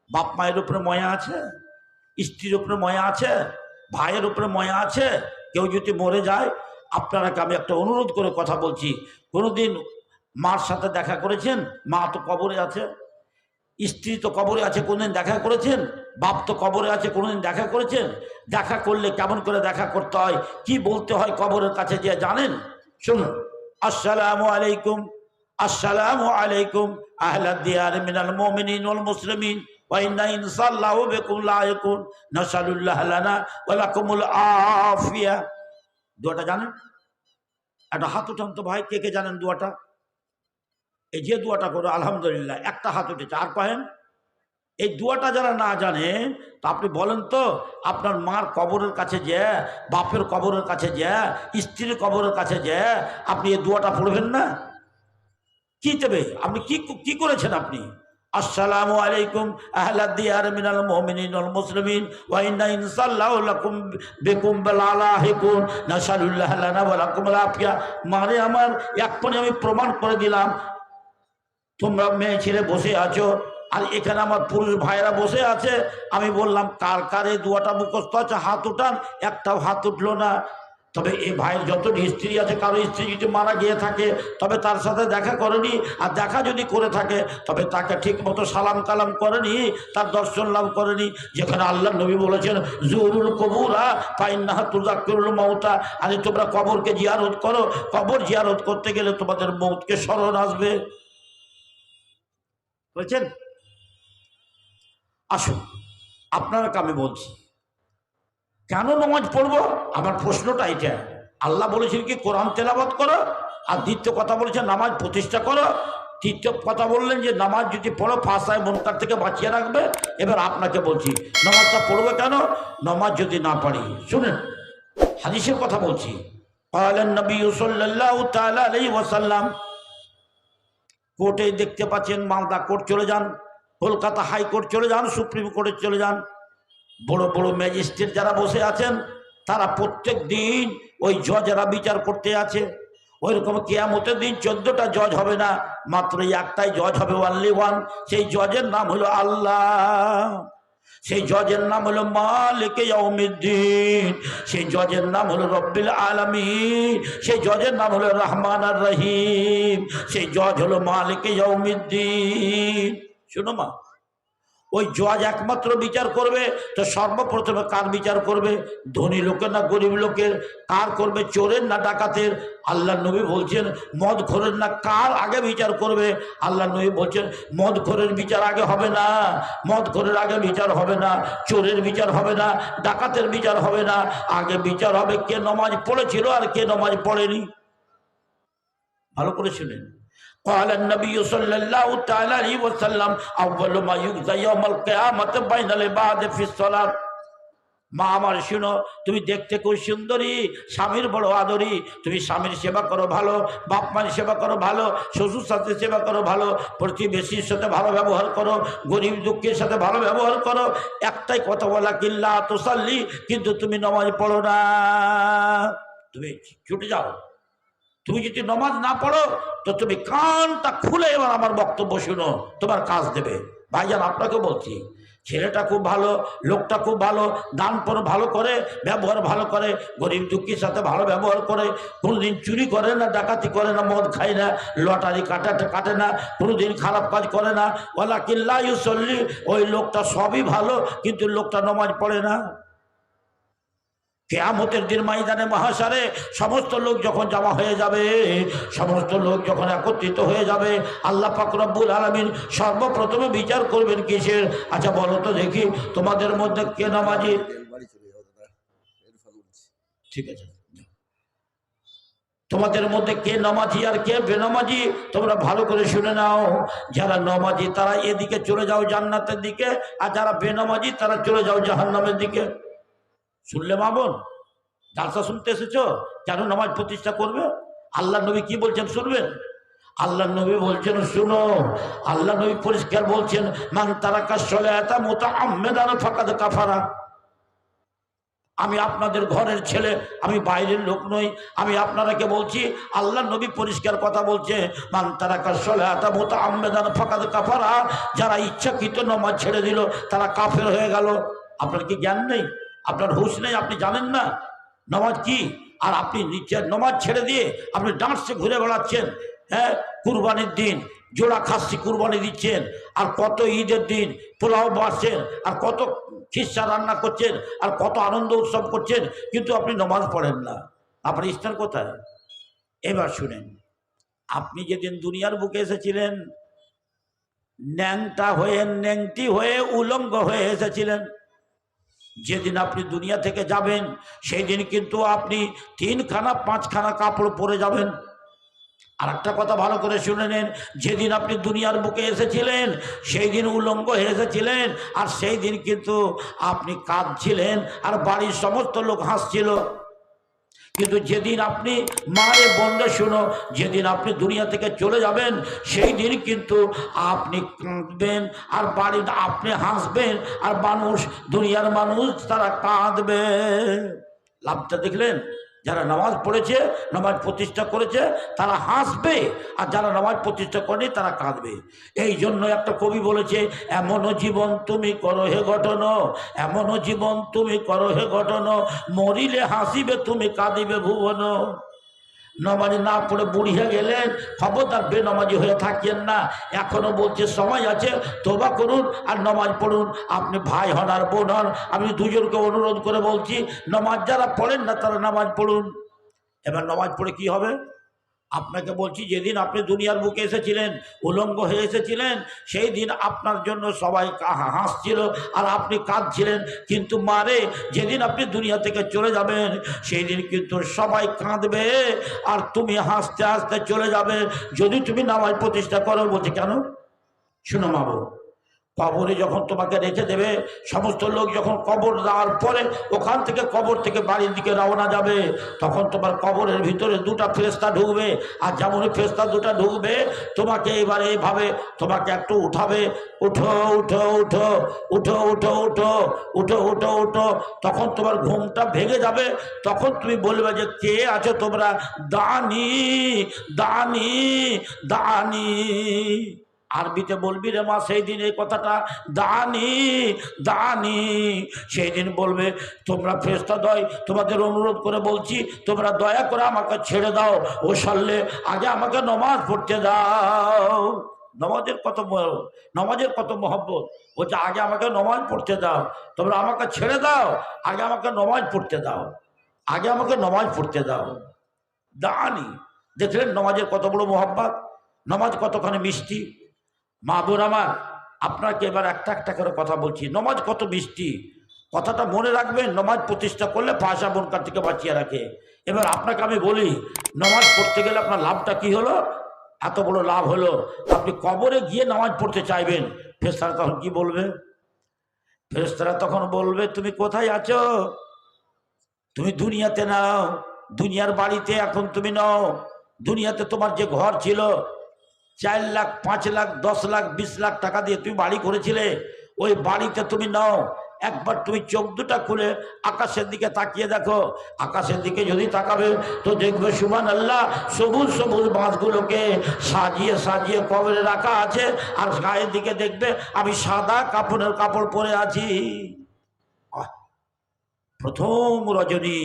বাপ মায়ের উপরে ময়া আছে, স্ত্রীর উপরে ময়া আছে, ভাইয়ের উপরে ময়া আছে। কেউ যদি মরে যায়, আপনারাকে আমি একটা অনুরোধ করে কথা বলছি, কোনোদিন মার সাথে দেখা করেছেন? মা তো কবরে আছে, স্ত্রী তো কবরে আছে, কোনদিন দেখা করেছেন? বাপ তো কবরে আছে, কোনদিন দেখা করেছেন? দেখা করলে কেমন করে দেখা করতে হয়, কি বলতে হয় কবরের কাছে যে জানেন? শুনুন, আসসালামু আলাইকুম, আসসালামু আলাইকুম আহলাদ দিয়ার মিনাল মুমিনিন ওয়াল মুসলিমিন ওয়া ইন্না ইনশাআল্লাহু বিকুম লাইকুন নাসালুল্লাহ লানা ওয়া লাকুমুল আফিয়া। দোয়াটা জানেন? একটা হাত উঠান তো ভাই, কে কে জানেন দোয়াটা? এই যে দোয়াটা করো আলহামদুলিল্লাহ, একটা হাত উঠেছে, আর পাহেন। এই দোয়াটা যারা না জানেন, তা আপনি বলেন তো, আপনার মার কবরের কাছে যে, বাপের কবরের কাছে যে, স্ত্রীর কবরের কাছে যে আপনি এই দোয়াটা পড়বেন না? কি দেবে আপনি? কি করেছেন আপনি? আসসালামু আলাইকুম আহলাদ দিয়ার মিনাল মুমিনিন ওয়াল মুসলিমিন ওয়া ইন্না ইনশাআল্লাহু লাকুম বিকুম লাহিকুন নাসালুল্লাহ লানা ওয়া লাকুমুল আফিয়া। মানে আমার এক্ষুনি আমি প্রমাণ করে দিলাম, তোমরা মেয়ে ছেলে বসে আছো, আর এখানে আমার পুরুষ ভাইরা বসে আছে। আমি বললাম কার কার এই দোয়াটা মুখস্থ আছে, হাত উঠান। একটাও হাত উঠলো না। তবে এই ভাইয়ের যত স্ত্রী আছে, কারো স্ত্রী যদি মারা গিয়ে থাকে, তবে তার সাথে দেখা করেনি, আর দেখা যদি করে থাকে, তবে তাকে ঠিক মতো সালাম কালাম করেনি, তার দর্শন লাভ করেনি। যেখানে আল্লাহ নবী বলেছেন জুরুল কবুরা ফাইন্নাহা তুযাক্কিরুল মাউতা, আরে তোমরা কবরকে জিয়ারত করো, কবর জিয়ারত করতে গেলে তোমাদের মৌতকে স্মরণ আসবে। বলছেন আসুন, আপনারা আমি বলছি কেন নামাজ পড়বো? আমার প্রশ্নটা এটা। আল্লাহ বলেছেন কি কোরআন তেলাওয়াত করো, আর দ্বিতীয় কথা বলেছেন নামাজ প্রতিষ্ঠা করো, তৃতীয় কথা বললেন যে নামাজ যদি পড়ো ফাসায় মুনকার থেকে বাঁচিয়ে রাখবে। এবার আপনাকে বলছি নামাজটা পড়বে কেন? নামাজ যদি না পারি, শুনেন হাদিসের কথা বলছি। ক্বালান নবী সাল্লাল্লাহু তাআলা আলাইহি ওয়াসাল্লাম, কোর্টে দেখতে পাচ্ছেন, মালদা কোর্ট চলে যান, কলকাতা হাইকোর্ট চলে যান, সুপ্রিম কোর্টে চলে যান, বড় বড় ম্যাজিস্ট্রেট যারা বসে আছেন, তারা প্রত্যেক দিন ওই জজেরা বিচার করতে আছে। ওইরকম কিয়ামতের দিন 14টা জজ হবে না, মাত্র একটাই জজ হবে, ওয়ানলি ওয়ান। সেই জজের নাম হলো আল্লাহ, সেই জজের নাম হলো মালিক ইয়াউমিদ্দিন, সেই জজের নাম হলো রব্বিল আলামিন, সেই জজের নাম হলো রহমান আর রহিম, সেই জজ হলো মালিক ইয়াউমিদ্দিন। শুনো মা, ওই জজ একমাত্র বিচার করবে, তো সর্বপ্রথমে কার বিচার করবে? ধনী লোকের না গরিব লোকের? কার করবে? চোরের না ডাকাতের? আল্লাহ নবী বলছেন মদখোরের না কার আগে বিচার করবে? আল্লাহ নবী বলছেন মদখোরের বিচার আগে হবে না, মদখোরের আগে বিচার হবে না, চোরের বিচার হবে না, ডাকাতের বিচার হবে না, আগে বিচার হবে কে নামাজ পড়েছিল আর কে নামাজ পড়েনি। ভালো করে শুনেন। قال النبي صلى الله تعالى عليه وسلم أول ما يجزى يوم القيامة بين العباد في الصلاة মা আমার শুনো, তুমি দেখতে খুব সুন্দরী, স্বামীর বড় আদরী, তুমি স্বামীর সেবা করো ভালো, বাপ মায়ের সেবা করো ভালো, শ্বশুর সাথে সেবা করো ভালো, প্রতিবেশীর সাথে ভালো ব্যবহার করো, গরিব দুঃখের সাথে ভালো ব্যবহার করো। একটাই কথা বলা, কিল্লা তোসাল্লি, কিন্তু তুমি নামাজ পড়ো না, তুমি ছুটে যাও। তুমি যদি নামাজ না পড়ো তো তুমি কানটা খুলে এবার আমার বক্তব্য শুনো, তোমার কাজ দেবে। ভাইজান আপনাকে বলছি, ছেলেটা খুব ভালো, লোকটা খুব ভালো, দান পর ভালো করে, ব্যবহার ভালো করে, গরিব দুঃখীর সাথে ভালো ব্যবহার করে, কোনোদিন চুরি করে না, ডাকাতি করে না, মদ খায় না, লটারি কাটে না, কোনোদিন খারাপ কাজ করে না, ওয়ালা কিল্লা ইউসল্লি, ওই লোকটা সবই ভালো, কিন্তু লোকটা নামাজ পড়ে না। কিয়ামতের দিন ময়দানে মহাশারে সমস্ত লোক যখন জমা হয়ে যাবে, সমস্ত লোক যখন একত্রিত হয়ে যাবে, আল্লাহ পাক রব্বুল আলামিন সর্বপ্রথমে বিচার করবেন কিসের? আচ্ছা বলো তো দেখি, তোমাদের মধ্যে কে নামাজি? ঠিক আছে, তোমাদের মধ্যে কে নামাজি আর কে বেনামাজি তোমরা ভালো করে শুনে নাও। যারা নামাজি তারা এদিকে চলে যাও জান্নাতের দিকে, আর যারা বেনামাজি তারা চলে যাও জাহান্নামের দিকে। শুনলে মা বোন, জালসা শুনতে এসেছো, কেন নামাজ প্রতিষ্ঠা করবে? আল্লাহ নবী কি বলছেন শুনবেন? আল্লাহ নবী বলছেন শুনো, আল্লাহ নবী পরিষ্কার বলছেন, মান তারাকা সলাতা মুতাআম্মিদান ফাকাদ কাফারা। আমি আপনাদের ঘরের ছেলে, আমি বাইরের লোক নই, আমি আপনারাকে বলছি, আল্লাহ নবী পরিষ্কার কথা বলছে, মান তারাকা সলাতা মুতাআম্মিদান ফাকাদ কাফারা। যারা ইচ্ছাকৃত নামাজ ছেড়ে দিল তারা কাফের হয়ে গেল। আপনার কি জ্ঞান নেই? আপনার হুঁশ নেই? আপনি জানেন না নামাজ কি? আর আপনি নিচের নামাজ ছেড়ে দিয়ে আপনি ডান্সে ঘুরে বেড়াচ্ছেন। হ্যাঁ, কুরবানির দিন জোড়া খাসি কুরবানি দিচ্ছেন, আর কত ঈদের দিন পোলাও বাড়ছেন, আর কত খিস্সা রান্না করছেন, আর কত আনন্দ উৎসব করছেন, কিন্তু আপনি নামাজ পড়েন না। আপনার স্থান কোথায়? এবার শুনেন, আপনি যেদিন দুনিয়ার বুকে এসেছিলেন, ন্যাংটা হয়ে, ন্যাংটি হয়ে, উলঙ্গ হয়ে এসেছিলেন। যেদিন আপনি দুনিয়া থেকে যাবেন সেই দিন কিন্তু আপনি 3খানা 5খানা কাপড় পরে যাবেন। আর একটা কথা ভালো করে শুনে নেন, যেদিন আপনি দুনিয়ার বুকে এসেছিলেন সেই দিন উলঙ্গ হয়ে এসেছিলেন, আর সেই দিন কিন্তু আপনি কাঁদছিলেন আর বাড়ির সমস্ত লোক হাসছিল। কিন্তু যেদিন আপনি মায়ের বন্ধ শুনো, যেদিন আপনি দুনিয়া থেকে চলে যাবেন সেই দিন কিন্তু আপনি কাঁদবেন আর বাড়ি আপনি হাসবেন, আর মানুষ, দুনিয়ার মানুষ তারা কাঁদবে। লাভটা দেখলেন? যারা নামাজ পড়েছে, নামাজ প্রতিষ্ঠা করেছে, তারা হাসবে, আর যারা নামাজ প্রতিষ্ঠা করেনি তারা কাঁদবে। এই জন্য একটা কবি বলেছে, এমনও জীবন তুমি করো হে ঘটন, এমনও জীবন তুমি করো হে ঘটন, মরিলে হাসিবে তুমি কাঁদিবে ভুবন। নামাজি না পড়ে বুড়ি হয়ে গেলেন, খবরদার বেনামাজি হয়ে থাকিয়েন না। এখনো বলছে সময় আছে, তওবা করুন আর নামাজ পড়ুন। আপনি ভাই হন আর বোন হন, আমি দুজনকে অনুরোধ করে বলছি, নামাজ যারা পড়েন না তারা নামাজ পড়ুন। এবার নামাজ পড়ে কি হবে? আপনাকে বলছি, যেদিন আপনি দুনিয়ার বুকে এসেছিলেন, উলঙ্গ হয়ে এসেছিলেন, সেই দিন আপনার জন্য সবাই হাসছিল আর আপনি কাঁদছিলেন। কিন্তু মারে, যেদিন আপনি দুনিয়া থেকে চলে যাবেন সেই দিন কিন্তু সবাই কাঁদবে আর তুমি হাসতে হাসতে চলে যাবে, যদি তুমি নামাজ প্রতিষ্ঠা করো। বলছে কেন? শুনো মা বউ, কবরে যখন তোমাকে রেখে দেবে, সমস্ত লোক যখন কবর দেওয়ার পরে ওখান থেকে কবর থেকে বাড়ির দিকে রওনা যাবে, তখন তোমার কবরের ভিতরে 2টা ফেরেশতা ঢুকবে, আর যেমন ফেরেশতা 2টা ঢুকবে তোমাকে এবারে এইভাবে তোমাকে একটু উঠাবে, উঠো উঠো উঠো উঠো উঠো উঠো উঠো উঠো উঠো। তখন তোমার ঘুমটা ভেঙে যাবে, তখন তুমি বলবে যে কে আছো তোমরা? দানি দানি দানি। আরবিতে বলবি রে মা সেই দিন এই কথাটা, দানি দানি। সেই দিন বলবে, তোমরা ফেরেশতাদ্বয় তোমাদের অনুরোধ করে বলছি, তোমরা দয়া করে আমাকে ছেড়ে দাও, ও সাল্লে আগে আমাকে নামাজ পড়তে দাও। নামাজের কত মহব্বত। বলছে আগে আমাকে নামাজ পড়তে দাও, তোমরা আমাকে ছেড়ে দাও, আগে আমাকে নামাজ পড়তে দাও, আগে আমাকে নামাজ পড়তে দাও। দানি। দেখলেন নামাজের কত বড় মহব্বত, নামাজ কতখানি মিষ্টি। মা বোন আমার, আপনাকে এবার একটা একটা করে কথা বলছি, নামাজ কত মিষ্টি, কথাটা মনে রাখবেন। নামাজ প্রতিষ্ঠা করলে ফাঁসা বোনকার থেকে বাঁচিয়ে রাখে। এবার আপনাকে আমি বলি, নামাজ পড়তে গেলে আপনার লাভটা কি হলো? এত বড় লাভ হলো, আপনি কবরে গিয়ে নামাজ পড়তে চাইবেন, ফেরেশতারা তখন কি বলবে? ফেরেশতারা তখন বলবে তুমি কোথায় আছো? তুমি দুনিয়াতে নাও, দুনিয়ার বাড়িতে এখন তুমি নাও। দুনিয়াতে তোমার যে ঘর ছিল 4 লাখ 5 লাখ 10 লাখ 20 লাখ টাকা দিয়ে তুমি বাড়ি করেছিলে, ওই বাড়িতে তুমি নাও। একবার তুমি চোখ দুটা খুলে আকাশের দিকে তাকিয়ে দেখো। আকাশের দিকে যদি তাকাবে তো দেখবে সুবহানাল্লাহ, সবুজ সবুজ বাঁশগুলোকে সাজিয়ে সাজিয়ে কবরে রাখা আছে। আর গায়ের দিকে দেখবে আমি সাদা কাপড়ের কাপড় পরে আছি। প্রথম রজনী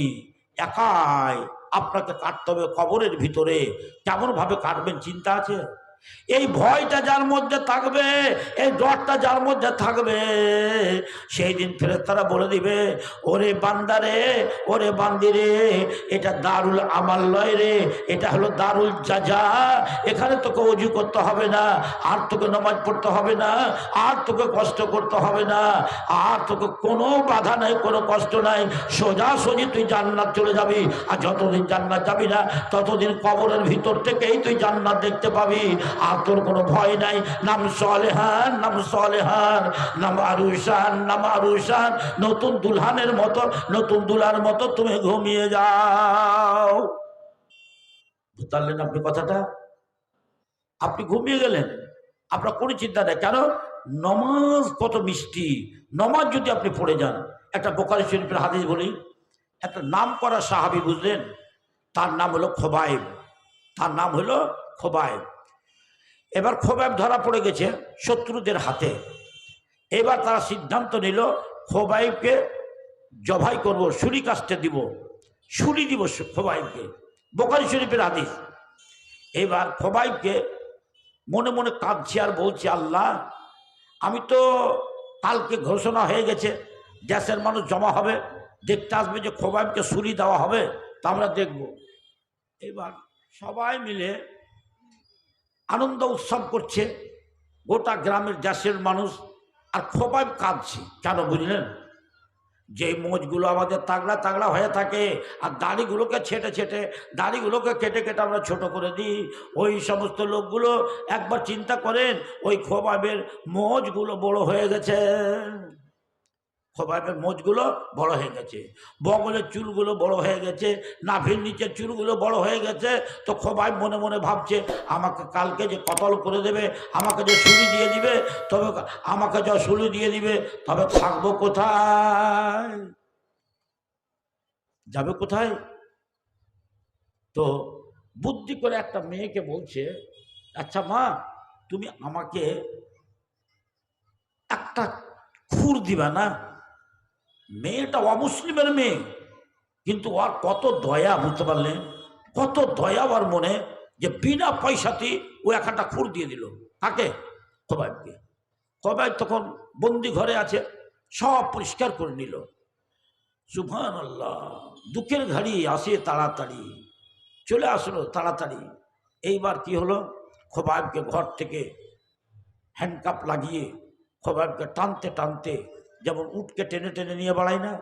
একাই আপনাকে কাটতে হবে কবরের ভিতরে। কেমন ভাবে কাটবেন চিন্তা আছে? এই ভয়টা যার মধ্যে থাকবে, এই ডরটা যার মধ্যে থাকবে, সেই দিন ফেরেশতারা বলে দিবে, ওরে বান্দারে, ওরে বান্দিরে, এটা দারুল আমাল লয় রে, এটা হলো দারুল জাজা। এখানে তোকে ওযু করতে হবে না, আর তোকে নামাজ পড়তে হবে না, আর তোকে কষ্ট করতে হবে না, আর তোকে কোনো বাধা নাই, কোনো কষ্ট নাই, সোজাসুজি তুই জান্নাত চলে যাবি। আর যতদিন জান্নাত যাবি না ততদিন কবরের ভিতর থেকেই তুই জান্নাত দেখতে পাবি। আর তোর কোনো ভয় নাই। নাম সলেহান, নাম সলেহান, নাম আরুষান, নাম আরুষান। নতুন দুলহানের মতো, নতুন দুলার মতো তুমি ঘুমিয়ে যাও। বুঝলেন আপনি কথাটা? আপনি ঘুমিয়ে গেলেন, আপনার কোনো চিন্তা নেই। কেন? নমাজ কত মিষ্টি। নমাজ যদি আপনি পড়ে যান, একটা বুখারী শরীফের হাদিস বলি। একটা নাম করা সাহাবী, বুঝলেন, তার নাম হলো খোবাইব। তার নাম হলো খোবাইব। এবার খোবাইব ধরা পড়ে গেছে শত্রুদের হাতে। এবার তারা সিদ্ধান্ত নিল খোবাইবকে জবাই করব, ছুরি কাস্টে দিব, ছুরি দিব খোবাইবকে। বুখারী শরীফের হাদিস। এবার খোবাইবকে মনে মনে কাঁদছে আর বলছে, আল্লাহ, আমি তো কালকে ঘোষণা হয়ে গেছে, দেশের মানুষ জমা হবে, দেখতে আসবে যে খোবাইবকে ছুরি দেওয়া হবে, তা আমরা দেখব। এবার সবাই মিলে আনন্দ উৎসব করছে, গোটা গ্রামের দেশের মানুষ। আর খোবাইব কাঁদছে। কেন বুঝলেন? যে মোজগুলো আমাদের তাগড়া তাগড়া হয়ে থাকে, আর দাড়িগুলোকে ছেটে ছেটে, দাড়িগুলোকে কেটে কেটে আমরা ছোট করে দিই, ওই সমস্ত লোকগুলো একবার চিন্তা করেন, ওই খোবাইবের মোজগুলো বড় হয়ে গেছে। খোবাইবের মোজগুলো বড় হয়ে গেছে, বগলের চুলগুলো বড় হয়ে গেছে, নাভির নিচের চুলগুলো বড় হয়ে গেছে। তো খোবাইব মনে মনে ভাবছে, আমাকে কালকে যে কতল করে দেবে, আমাকে যে ছুরি দিয়ে দিবে, তবে আমাকে যে ছুরি দিয়ে দিবে, তবে থাকবো কোথায়, যাবে কোথায়? তো বুদ্ধি করে একটা মেয়েকে বলছে, আচ্ছা মা, তুমি আমাকে একটা খুর দিবা না? মেয়েটা অমুসলিমের মেয়ে, কিন্তু ওর কত দয়া, বুঝতে পারলেন? কত দয়া ওর মনে, যে বিনা পয়সাতে ও একটা খুর দিয়ে দিল। কাকে? খোবাইবকে। খোবাইব তখন বন্দি ঘরে আছে, সব পরিষ্কার করে নিল। সুবহানাল্লাহ, দুঃখের ঘাড়ি আসে তাড়াতাড়ি, চলে আসলো তাড়াতাড়ি। এইবার কি হলো, খোবাইবকে ঘর থেকে হ্যান্ডকাপ লাগিয়ে খোবাইবকে টানতে টানতে, যেমন উটকে টেনে টেনে নিয়ে বাড়ায় না,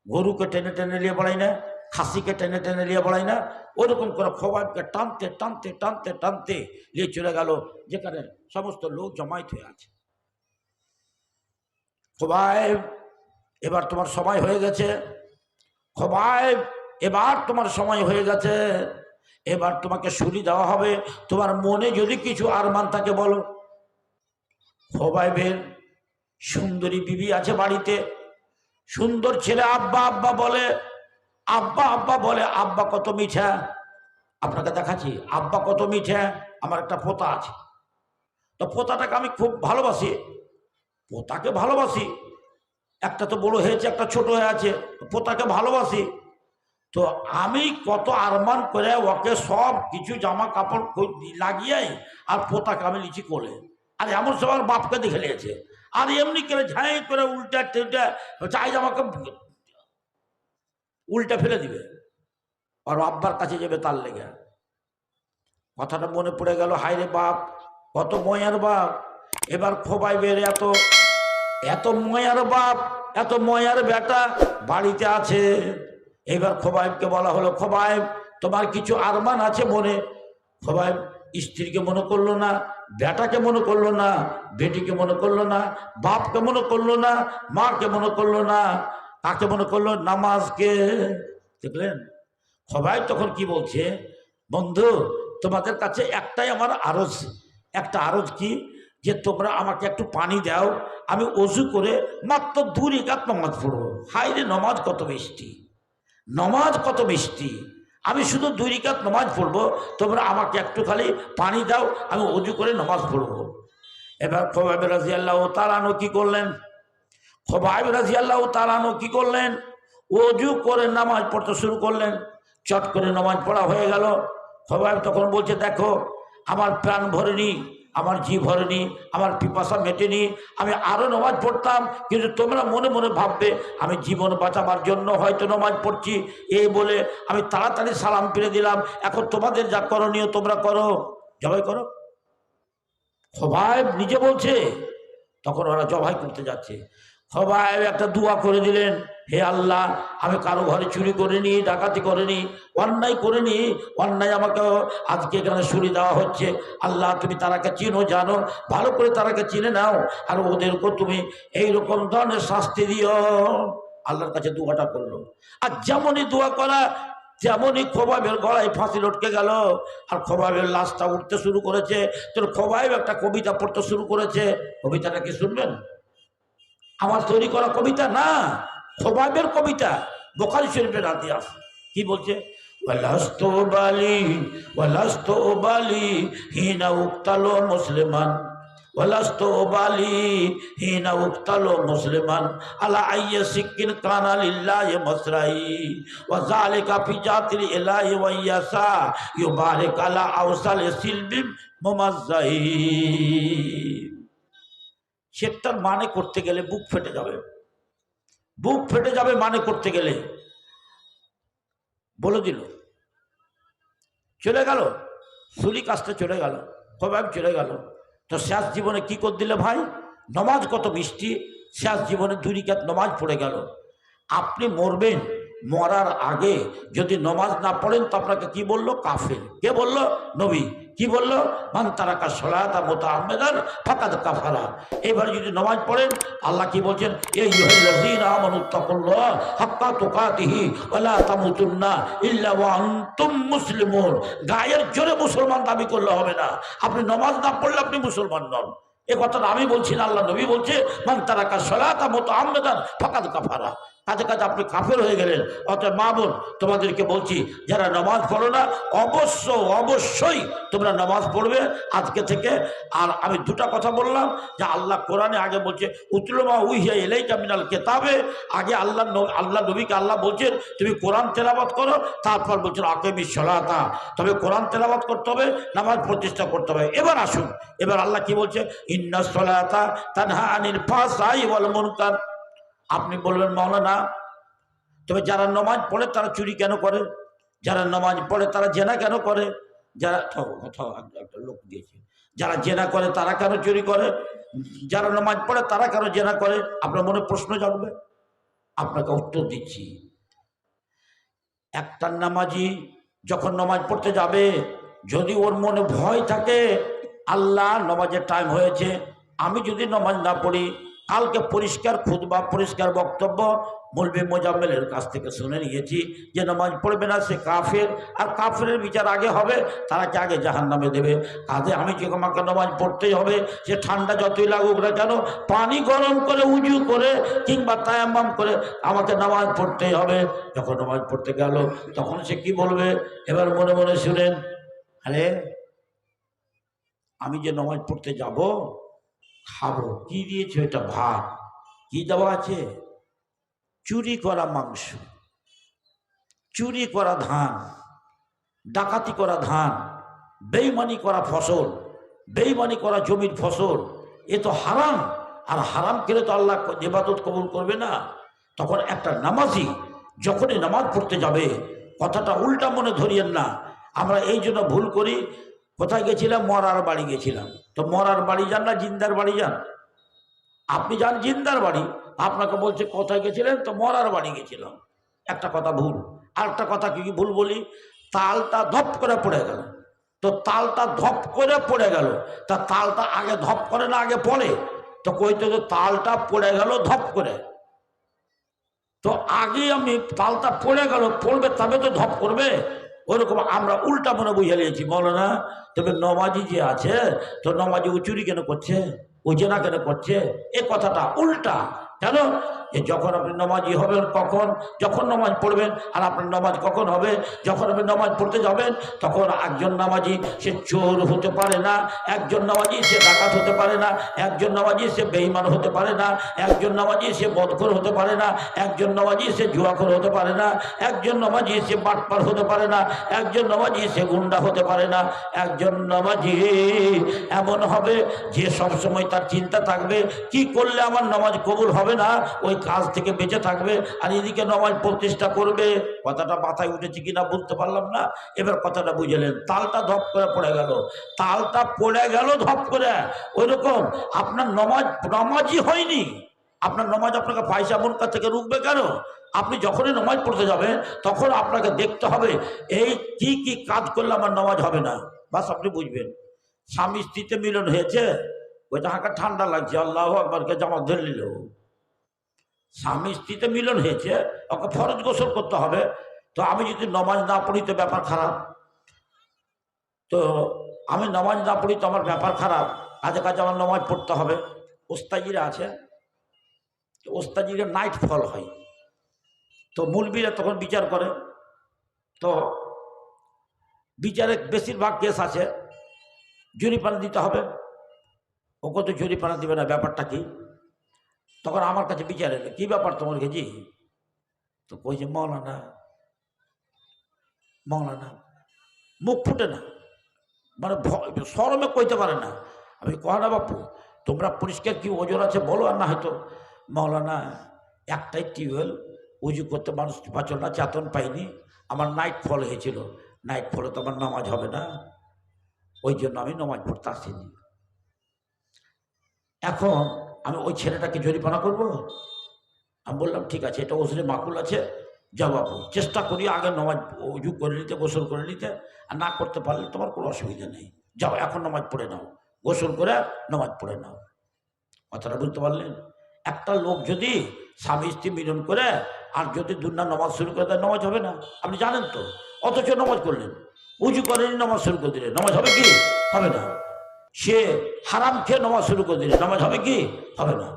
গরুকে টেনে টেনে নিয়ে বাড়ায় না, খাসিকে টেনে টেনে নিয়ে বাড়ায় না, ওরকম করে খোবাইবকে টানতে টানতে টানতে টানতে নিয়ে চলে গেল যেখানে সমস্ত লোক জমায়েত হয়ে আছে। খোবাইব, এবার তোমার সময় হয়ে গেছে। খোবাইব, এবার তোমার সময় হয়ে গেছে, এবার তোমাকে ছুরি দেওয়া হবে। তোমার মনে যদি কিছু আরমান থাকে বলো। খোবাইবের সুন্দরী বিবি আছে বাড়িতে, সুন্দর ছেলে আব্বা আব্বা বলে, আব্বা আব্বা বলে, আব্বা কত মিঠা। আপনাকে দেখাচ্ছি আব্বা কত মিঠা। আমার একটা পোতা আছে, তো পোতাটাকে আমি খুব ভালোবাসি, পোতাকে ভালোবাসি। একটা তো বড় হয়েছে, একটা ছোট হয়ে আছে, পোতাকে ভালোবাসি। তো আমি কত আরমান করে ওকে সব কিছু জামা কাপড় লাগিয়ে আর পোতাকে আমি লিচি কোলে। আর এমন সব বাপকে দেখে নিয়েছে, আর এমনি করে ঝাঁই করে উল্টা টেল্টা চাই জামাকে উল্টা ফেলে দিবে, আর আব্বার কাছে যাবে তার লেগে। কথাটা মনে পড়ে গেল, হায় রে বাপ, কত ময়ার বাপ। এবার খোবাইবের এত এত ময়ার বাপ, এত ময়ার বেটা বাড়িতে আছে। এবার খোবাইবকে বলা হলো, খোবাইব, তোমার কিছু আরমান আছে মনে? খোবাইব স্ত্রীকে মনে করলো না, বেটাকে মনে করলো না, বেটিকে মনে করলো না, বাপকে মনে করলো না, মাকে মনে করলো না, কাকে মনে করলো? নামাজকে। দেখলেন? সবাই তখন কি বলছে? বন্ধু, তোমাদের কাছে একটাই আমার আরজ, একটা আরজ কি, যে তোমরা আমাকে একটু পানি দাও, আমি অজু করে মাত্র 2 রাকাত নামাজ পড়বো। হাই রে, নমাজ কত মিষ্টি, নমাজ কত মিষ্টি! আমি শুধু 2 রাকাত নামাজ পড়বো, তোমরা আমাকে একটু খালি পানি দাও, আমি অজু করে নামাজ পড়বো। এবার খোবাইব রাদিয়াল্লাহু তাআলা আনহু কি করলেন? খোবাইব রাদিয়াল্লাহু তাআলা আনহু কি করলেন? অজু করে নামাজ পড়তে শুরু করলেন। চট করে নামাজ পড়া হয়ে গেল। খোবাইব তখন বলছে, দেখো আমার প্রাণ ভরেনি, আমার জি ভরেনি, আমার পিপাসা মেটেনি, আমি আরও নামাজ পড়তাম, কিন্তু তোমরা মনে মনে ভাববে আমি জীবন বাঁচাবার জন্য হয়তো নামাজ পড়ছি। এই বলে আমি তাড়াতাড়ি সালাম ফিরে দিলাম। এখন তোমাদের যা করণীয় তোমরা করো, জবাই করো। খোবাইব নিজে বলছে। তখন ওরা জবাই করতে যাচ্ছে। খোবাইব একটা দোয়া করে দিলেন, হে আল্লাহ, আমি কারো ঘরে চুরি করিনি, ডাকাতি করিনি, অন্যায় করিনি, অন্যায় আমাকে আজকে এখানে শুনি দেওয়া হচ্ছে। আল্লাহ, তুমি তারাকে চিনো, জানো, ভালো করে তারাকে চিনে নাও, আর ওদেরকেও তুমি এইরকম ধরনের শাস্তি দিও। আল্লাহর কাছে দোয়াটা করলো। আর যেমনই দোয়া করা, তেমনই খোবাইবের গলায় ফাঁসি লটকে গেল। আর খোবাইবের লাশটা উঠতে শুরু করেছে। তোর খোবাইব একটা কবিতা পড়তে শুরু করেছে। কবিতাটা কি শুনবেন? আমার তৈরি করা কবিতা না, খোবাইবের কবিতা, বুখারী শরীফের হাদিস। কি বলছে? ওয়ালাস্তু বালি, ওয়ালাস্তু বালি হিনা উক্তালো মুসলিমান, ওয়ালাস্তু বালি হিনা উক্তালো মুসলিমান আলা আইয়া সিকিন কানা লিল্লাহি মাসরাই ওয়া যালিকা ফি জাতিল ইলাহি ওয়া ইয়াসা ইউবারিক আলা আওসাল সিলবিম মুমাজ্জাই। সেটার মানে করতে গেলে বুক ফেটে যাবে, বুক ফেটে যাবে মানে করতে গেলে। বলে দিল, চলে গেল, সুলি কাজটা চলে গেল, খোবাইব চলে গেল। তো শেষ জীবনে কি করে দিলে ভাই? নমাজ কত মিষ্টি, শেষ জীবনে 2 রাকাত নমাজ পড়ে গেল। আপনি মরবেন, মরার আগে যদি নমাজ না পড়েন তো আপনাকে কি বললো? কাফের। কে বললো? নবী। কি বললো? মান তারাকা সলাতা মুতাআম্মিদান ফাকাদ কাফারা। এবারে যদি নমাজ পড়েন, আল্লাহ কি বলছেন? এ আইয়ুহাল্লাযীনা আমানুত্তাকুল্লাহ হাক্কা তুকাতিহি ওয়া লা তামুতুন্না ইল্লা ওয়া আনতুম মুসলিমুন। গায়ের জোরে মুসলমান দাবি করলে হবে না। আপনি নমাজ না পড়লে আপনি মুসলমান নন। এ কথাটা আমি বলছি না, আল্লাহ নবী বলছে, মান তারাকা সলাতা মুতাআম্মিদান ফাকাদ কাফারা। কাজে কাজে আপনি কাফের হয়ে গেলেন। অতএব মা বোন, তোমাদেরকে বলছি, যারা নামাজ পড়ো না, অবশ্যই তোমরা নামাজ পড়বে আজকে থেকে। আর আমি 2টা কথা বললাম, যে আল্লাহ কোরআনে আগে বলছে উতলু মা উহিয়া ইলাইকা মিনাল কিতাবে। আগে আল্লাহ নবীকে আল্লাহ বলছেন তুমি কোরআন তেলাওয়াত করো, তারপর বলছেন আকিমিস সালাতা। তবে কোরআন তেলাওয়াত করতে হবে, নামাজ প্রতিষ্ঠা করতে হবে। এবার আসুন, এবার আল্লাহ কি বলছে? ইন্নাস সালাতা তানহা আনিল ফাহশাই ওয়াল মুনকার। আপনি বলবেন মাওলানা, তবে যারা নামাজ পড়ে তারা চুরি কেন করে? যারা নামাজ পড়ে তারা জেনা কেন করে? যারা একটা লোক দিয়েছে, যারা জেনা করে তারা কেন চুরি করে? যারা নামাজ পড়ে তারা কেন জেনা করে? আপনার মনে প্রশ্ন জাগবে, আপনাকে উত্তর দিচ্ছি। একটা নামাজি যখন নামাজ পড়তে যাবে, যদি ওর মনে ভয় থাকে আল্লাহ নামাজের টাইম হয়েছে, আমি যদি নামাজ না পড়ি, কালকে পরিষ্কার খুতবা, পরিষ্কার বক্তব্য মৌলভী মোজাম্মেলের কাছ থেকে শুনে নিয়েছি যে নামাজ পড়বে না সে কাফের, আর কাফেরের বিচার আগে হবে, তারাকে আগে জাহান্নামে দেবে। কাজে আমি যে আমাকে নামাজ পড়তেই হবে, সে ঠান্ডা যতই লাগুক না কেন, পানি গরম করে উজু করে কিংবা তায়াম্মাম করে আমাকে নামাজ পড়তেই হবে। যখন নামাজ পড়তে গেল তখন সে কি বলবে? এবার মনে মনে শুনেন, আরে আমি যে নামাজ পড়তে যাব, খাবো কি দিয়েছে? এটা ভাত। কি দেওয়া আছে? চুরি করা মাংস, চুরি করা ধান, ডাকাতি করা ধান, বেইমানি করা ফসল, বেইমানি করা জমির ফসল। এ তো হারাম, আর হারাম খেলে তো আল্লাহ ইবাদত কবুল করবে না। তখন একটা নামাজি যখনই নামাজ পড়তে যাবে, কথাটা উল্টা মনে ধরিয়েন না। আমরা এই জন্য ভুল করি। কোথায় গেছিলাম? মরার বাড়ি গেছিলাম। তো মরার বাড়ি যান না জিন্দার বাড়ি যান? আপনি যান জিন্দার বাড়ি, আপনাকে বলছে কোথায় গেছিলেন? তো মরার বাড়ি গেছিলাম। একটা কথা ভুল। আর একটা কথা কি ভুল বলি? তালটা ধপ করে পড়ে গেল। তো তালটা ধপ করে পড়ে গেল। তা তালটা আগে ধপ করে না আগে পড়ে? তো কইতে তো তালটা পড়ে গেল ধপ করে। তো আগে আমি তালটা পড়ে গেল, পড়বে তবে তো ধপ করবে। ওইরকম আমরা উল্টা মনে বুঝে নিয়েছি মৌলানা। তবে নমাজি যে আছে, তো নমাজি ও চুরি কেন করছে, ও জেনা কেন করছে? এ কথাটা উল্টা। কেন? যে যখন আপনি নমাজি হবেন কখন? যখন নমাজ পড়বেন। আর আপনার নমাজ কখন হবে? যখন আপনি নমাজ পড়তে যাবেন। তখন একজন নামাজি সে চোর হতে পারে না, একজন নামাজি সে ডাকাত হতে পারে না, একজন নামাজি সে বেঈমান হতে পারে না, একজন নামাজি সে বদখোর হতে পারে না, একজন নামাজি সে জুয়াখোর হতে পারে না, একজন নামাজি সে বাটপার হতে পারে না, একজন নামাজি সে গুন্ডা হতে পারে না। একজন নামাজি এমন হবে যে সবসময় তার চিন্তা থাকবে কি করলে আমার নামাজ কবুল হবে না, ওই কাজ থেকে বেঁচে থাকবে। আর এদিকে নামাজ প্রতিষ্ঠা করবে। কথাটা মাথায় উঠেছে কিনা বুঝতে পারলাম না। এবার কথাটা বুঝলেন। তালটা ধপ করে পড়ে গেল, তালটা পড়ে গেল ধপ করে। ওই রকম আপনার নামাজই হয়নি। আপনার নামাজ আপনাকে পয়সা মুনকার থেকে রুখবে কেন? আপনি যখনই নামাজ পড়তে যাবেন তখন আপনাকে দেখতে হবে এই কি কি কাজ করলে আমার নামাজ হবে না। বাস আপনি বুঝবেন। স্বামী স্ত্রীতে মিলন হয়েছে, ওইটা হাঁকা ঠান্ডা লাগছে, আল্লাহু আকবারকে জামাত ধরে নিল। স্বামী স্ত্রীতে মিলন হয়েছে, ওকে ফরজ গোসল করতে হবে। তো আমি যদি নামাজ না পড়ি তো ব্যাপার খারাপ। তো আমি নামাজ না পড়ি তো আমার ব্যাপার খারাপ। কাজে কাজে আমার নামাজ পড়তে হবে। ওস্তাজিরা আছে, ওস্তাজিরা নাইট ফল হয়। তো মুলবিরা তখন বিচার করে। তো বিচারে বেশিরভাগ কেস আছে জরিমানা দিতে হবে। ওকে তো জরিমানা দিবে না, ব্যাপারটা কি? তখন আমার কাছে বিচার এলো, কি ব্যাপার তোমার কাছে? তো কইছে মৌলানা মুখ ফুটে না, মানে শরমে কইতে পারে না। আমি কহ না বাপু, তোমরা পরিষ্কার কি ওজোর আছে বলো। আর না হয়তো মৌলানা একটাই টিউবওয়েল, উজু করতে মানুষ বাঁচল না, চেতন পাইনি, আমার নাইট ফল হয়েছিল, নাইট ফলে তো আমার নামাজ হবে না, ওই জন্য আমি নামাজ পড়তে আসিনি। এখন আমি ওই ছেলেটাকে জরিমানা করবো? আমি বললাম ঠিক আছে, এটা ওসরে মাকুল আছে, যাও বাপু চেষ্টা করি আগে নামাজ উজু করে নিতে, গোসল করে নিতে। আর না করতে পারলে তোমার কোনো অসুবিধা নেই, যাও এখন নামাজ পড়ে নাও, গোসল করে নামাজ পড়ে নাও। কথাটা বুঝতে পারলেন? একটা লোক যদি স্বামী স্ত্রী মিলন করে আর যদি দুনিয়া নামাজ শুরু করে দেয়, নামাজ হবে না। আপনি জানেন তো। অথচ নামাজ করলেন, উজু করেনি, নামাজ শুরু করে দিলেন, নামাজ হবে কি? হবে না। সে হারাম খেয়ে নামাজ শুরু করে দিলে নামাজ হবে কি? হবে না।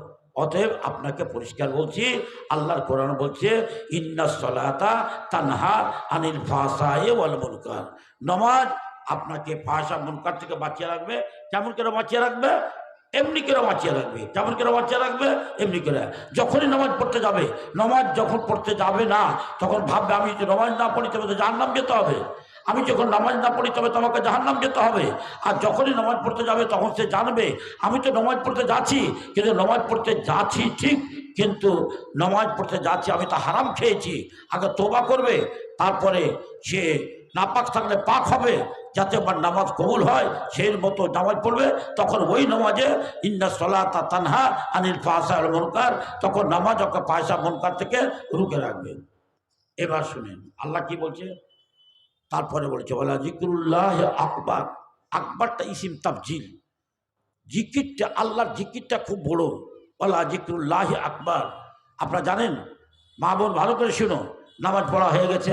অতএব আপনাকে পরিষ্কার বলছি, আল্লাহর কোরআন বলছে ইন্নাস সালাতা তানহা আনিল ফাহশাই ওয়াল মুনকার। নামাজ আপনাকে ফাহশা মুনকার থেকে বাঁচিয়ে রাখবে। কেমন করে বাঁচিয়ে রাখবে? এমনি করে বাঁচিয়ে রাখবে। কেমন করে বাঁচিয়ে রাখবে? এমনি করে। যখনই নামাজ পড়তে যাবে, নামাজ যখন পড়তে যাবে না তখন ভাববে আমি যদি নামাজ না পড়ি তবে তো জাহান্নাম যেতে হবে। আমি যখন নামাজ না পড়ি তবে তোমাকে জাহান্নাম যেতে হবে। আর যখনই নামাজ পড়তে যাবে তখন সে জানবে আমি তো নামাজ পড়তে যাচ্ছি, কিন্তু নামাজ পড়তে যাচ্ছি ঠিক, কিন্তু নামাজ পড়তে যাচ্ছি আমি তো হারাম খেয়েছি। আগে তওবা করবে, তারপরে সে নাপাক থাকলে পাক হবে, যাতে আমার নামাজ কবুল হয়, সেই মতো নামাজ পড়বে। তখন ওই নামাজে ইন্না সালাতা তানহা আনিল ফাহশাই ওয়াল মুনকার, তখন নামাজ ওকে ফাহশা মুনকার থেকে রুখে রাখবে। এবার শুনেন আল্লাহ কি বলছে। তারপরে বলেছে ওয়ালা জিকরুল্লাহ আকবার। আকবারটা ইসিম তাফজিল, জিকিরটা আল্লাহর জিকিরটা খুব বড়। ওয়ালা জিকরুল্লাহ আকবার। আপনারা জানেন, মা বোন ভালো করে শুনো, নামাজ পড়া হয়ে গেছে,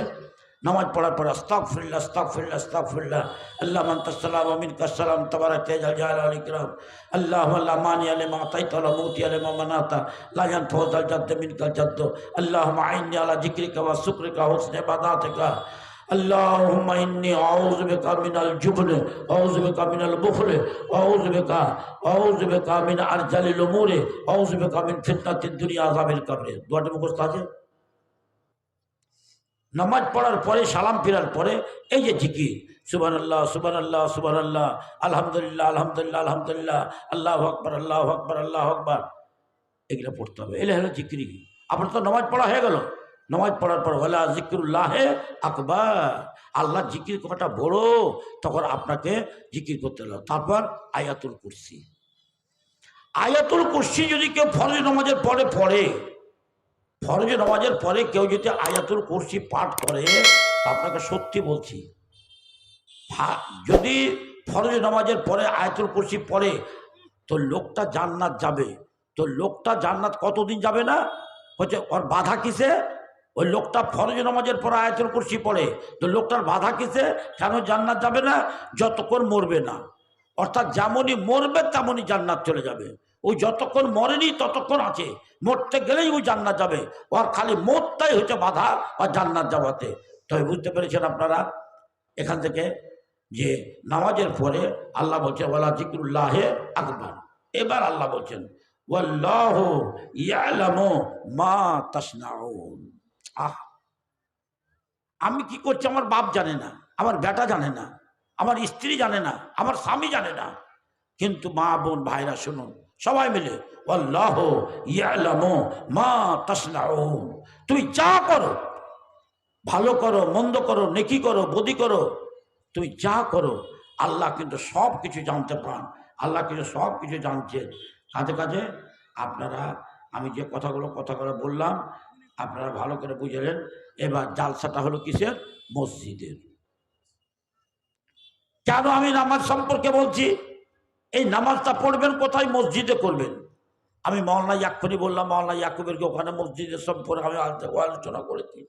নামাজ পড়ার পর আস্তাগফিরুল্লাহ আস্তাগফিরুল্লাহ আস্তাগফিরুল্লাহ আল্লাহু আনতাস সালাম ওয়া মিনকাস সালাম তাবারাকা ইয়া জাল জালালি ওয়াল ইকরাম আল্লাহু লা মানিয়া লিমা আতাইতা ওয়া লা মুতিয়া লিমা মানাতা লা ইয়ানফাউ যাল জাদ্দ মিনকাল জাদ্দ আল্লাহুম্মা আইন্নি আলা যিকরিকা ওয়া শুকরিকা ওয়া হুসনি ইবাদাতিকা আল্লাহুম্মা ইন্নী আউযু বিকা মিনাল জুবনি ওয়া আউযু বিকা মিনাল বুখলি ওয়া আউযু বিকা মিন আরজালিল উমুরি ওয়া আউযু বিকা মিন ফিতনাতিদ দুনিয়া আযাবিল কবর। দোয়াটা মুখস্থ আছে। নামাজ পড়ার পরে সালাম ফেরার পরে এই যে জিকির সুবহানাল্লাহ সুবহানাল্লাহ সুবহানাল্লাহ আলহামদুলিল্লাহ আলহামদুলিল্লাহ আলহামদুলিল্লাহ আল্লাহু আকবার আল্লাহু আকবার আল্লাহু আকবার, এগুলো পড়তে হবে। এলে হলো জিকিরি। আপনার তো নামাজ পড়া হয়ে গেল। নামাজ পড়ার পর ওয়ালা জিকরুল্লাহে আকবার, আল্লাহ জিকির কথাটা বড়, তখন আপনাকে জিকির করতে হলো। তারপর আয়াতুল কুরসি। আয়াতুল কুরসি যদি কেউ ফরজ নামাজের পরে পড়ে, ফরজ নামাজের পরে কেউ যদি আয়াতুল কুরসি পাঠ করে, আপনাকে সত্যি বলছি যদি ফরজ নামাজের পরে আয়াতুল কুরসি পড়ে তো লোকটা জান্নাত যাবে। তো লোকটা জান্নাত কতদিন যাবে না? হচ্ছে ওর বাধা কিসে? ওই লোকটা ফরজ নামাজের পরে আয়াতুল কুরসি পড়ে, তো লোকটার বাধা কিসে? কেন জান্নাত যাবে না? যতক্ষণ মরবে না। অর্থাৎ যেমনই মরবে তেমনই জান্নাত চলে যাবে। ওই যতক্ষণ মরেনি ততক্ষণ আছে, মরতে গেলেই ওই জান্নাত যাবে। ওর খালি মরটাই হচ্ছে বাধা আর জান্নাত যাওয়াতে। তবে বুঝতে পেরেছেন আপনারা এখান থেকে যে নামাজের পরে আল্লাহ বলছেন ওয়ালা যিকরুল্লাহি আকবার। এবার আল্লাহ বলছেন ওয়াল্লাহু ইয়ালামু মা তাসনাউন। আমি কি করছি আমার বাপ জানে না, আমার বেটা জানে না, আমার স্ত্রী জানে না, আমার স্বামী জানে না, কিন্তু মা বোন ভাইরা শুনুন সবাই মিলে আল্লাহু ইয়ালামু মা তাসনাউন। তুমি যা করো, ভালো করো মন্দ করো নেকি করো বদি করো, তুমি যা করো আল্লাহ কিন্তু সব কিছু জানতে পান। আল্লাহ কিন্তু সব কিছু জানছেন। কাজে কাজে আপনারা আমি যে কথাগুলো বললাম আপনারা ভালো করে বুঝলেন। এবার জালসাটা হলো কিসের? মসজিদের। কেন আমি নামাজ সম্পর্কে বলছি? এই নামাজটা পড়বেন কোথায়? মসজিদে করবেন। আমি মওলানা ইয়াকুবকে বললাম, মওলানা ইয়াকুবেরকে ওখানে মসজিদের সম্পর্কে আমি আলোচনা করেছি।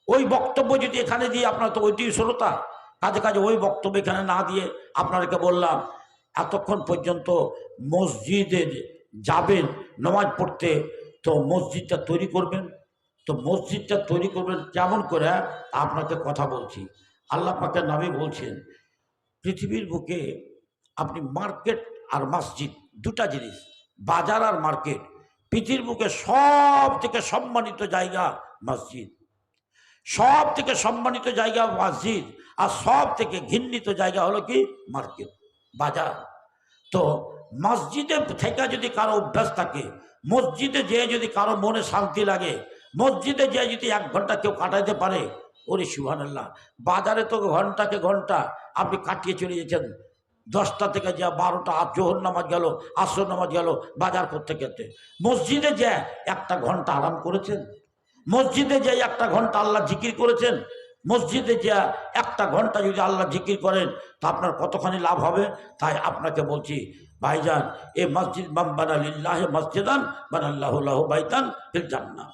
ওই বক্তব্য যদি এখানে দিয়ে আপনার তো ওইটি শ্রোতা, কাজে কাজে ওই বক্তব্য এখানে না দিয়ে আপনাদেরকে বললাম এতক্ষণ পর্যন্ত মসজিদে যাবেন নামাজ পড়তে, তো মসজিদটা তৈরি করবেন। তো মসজিদটা তৈরি করবেন কেমন করে? আপনাকে কথা বলছি। আল্লাহ পাকের নবী বলছেন পৃথিবীর বুকে আপনি মার্কেট আর মসজিদ দুটা জিনিস, বাজার আর মার্কেট, পৃথিবীর বুকে সব থেকে সম্মানিত জায়গা মসজিদ। সব থেকে সম্মানিত জায়গা মসজিদ, আর সব থেকে ঘৃণিত জায়গা হলো কি? মার্কেট, বাজার। তো মসজিদে থেকে যদি কারো অভ্যাস থাকে, মসজিদে যেয়ে যদি কারো মনে শান্তি লাগে, মসজিদে যেয়ে যদি 1 ঘন্টা কেউ কাটাইতে পারে, ওরে সুবহানাল্লাহ। বাজারে তো ঘন্টাকে ঘন্টা আপনি কাটিয়ে চলে যেতেন, 10টা থেকে যা 12টা জোহর নামাজ গেল, আসর নামাজ গেল, বাজার করতে করতে। মসজিদে যে 1টা ঘন্টা আরাম করেছেন, মসজিদে যে 1টা ঘন্টা আল্লাহ জিকির করেছেন, মসজিদে যে 1টা ঘন্টা যদি আল্লাহ জিকির করেন তা আপনার কতখানি লাভ হবে। তাই আপনাকে বলছি ভাইজান, এ মসজিদ মান বানা লিল্লাহি মসজিদান বানাল্লাহু লাহু বাইতান ফিল জান্নাহ।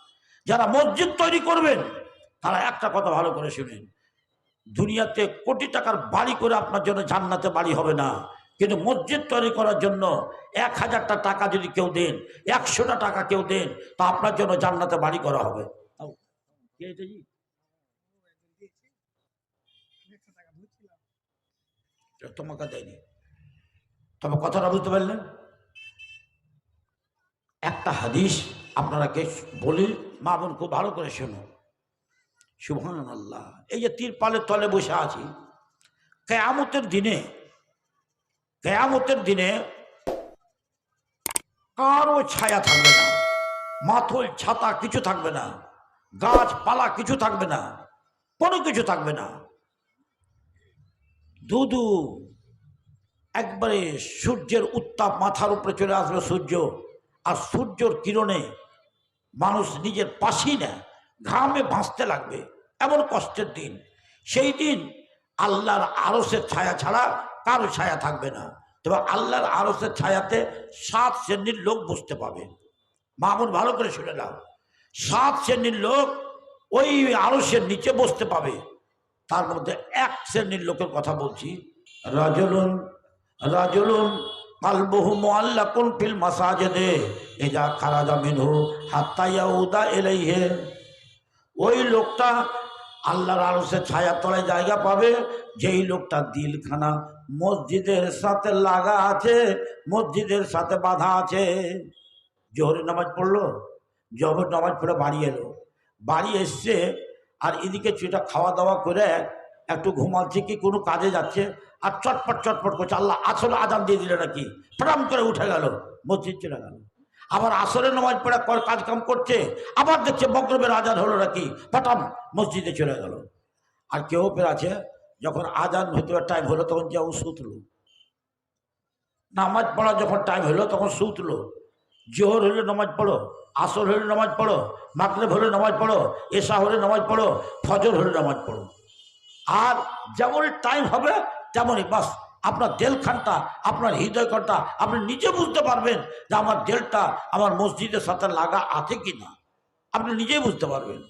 যারা মসজিদ তৈরি করবেন তারা একটা কথা ভালো করে শুনেন, দুনিয়াতে কোটি টাকার বাড়ি করে আপনার জন্য জান্নাতে বাড়ি হবে না, কিন্তু মসজিদ তৈরি করার জন্য 1000টা টাকা যদি কেউ দেন, 100টা টাকা কেউ দেন, তা আপনার জন্য জান্নাতে বাড়ি করা হবে। তোমাকে দেয়নি, তবে কথাটা বুঝতে পারলেন? একটা হাদিস আপনারাকে বলি, মা বোন খুব ভালো করে শোনো। সুবহানাল্লাহ। এই যে তিরপালের তলে বসে আছি, কিয়ামতের দিনে কারো ছায়া থাকবে না, মাথল ছাতা কিছু থাকবে না, গাছপালা কিছু থাকবে না, কোনো কিছু থাকবে না। দুদু একবারে সূর্যের উত্তাপ মাথার উপরে চলে আসবে সূর্য, আর সূর্যর কিরণে মানুষ নিজের পাশেই না ঘামে ভাসতে লাগবে, এমন কষ্টের দিন। সেই দিন আল্লাহর আরশের ছায়া ছাড়া কারো ছায়া থাকবে না। তবে আল্লাহর আরশের ছায়াতে 7 শ্রেণীর লোক বসতে পাবে। মামুন ভালো করে শুনে নাও, 7 শ্রেণীর লোক ওই আরশের নিচে বসতে পাবে। তার মধ্যে 1 শ্রেণীর লোকের কথা বলছি, রাজুলুন কালবুহু মুআল্লাকুন ফিল মাসাজিদে ইযা খারাজা মিনহু হাত্তা ইয়াউদা ইলাইহি। ওই লোকটা আল্লাহর আরশের ছায়া তলায় জায়গা পাবে, যেই লোকটা দিলখানা মসজিদের সাথে লাগা আছে, মসজিদের সাথে বাঁধা আছে। জোহরের নামাজ পড়লো, জোহর নামাজ পড়ে বাড়ি এলো, বাড়ি এসছে আর এদিকে সেটা খাওয়া দাওয়া করে একটু ঘুমাচ্ছে কি কোনো কাজে যাচ্ছে, আর চটপট করছে, আল্লাহ আসলে আজান দিয়ে দিলে নাকি, ফটাম করে উঠে গেল, মসজিদ চলে গেল। আবার আসরের নামাজ পড়ে কাজ কাম করছে, আবার দেখছে মগরিবের আজান হলো নাকি, ফটাম মসজিদে চলে গেল। আর কেউ ফের আছে যখন আজান হতে টাইম হলো তখন যাও শুতলো, নামাজ পড়া যখন টাইম হলো তখন শুতলো। জোহর হলে নামাজ পড়ো, আসর হলে নামাজ পড়ো, মাগরিব হলে নামাজ পড়ো, এশা হলে নামাজ পড়ো, ফজর হলে নামাজ পড়ো। আর যেমনই টাইম হবে তেমনই বাস আপনার দেলখানটা, আপনার হৃদয়খানটা আপনি নিজে বুঝতে পারবেন যে আমার দেলটা আমার মসজিদের সাথে লাগা আছে কি না, আপনি নিজেই বুঝতে পারবেন।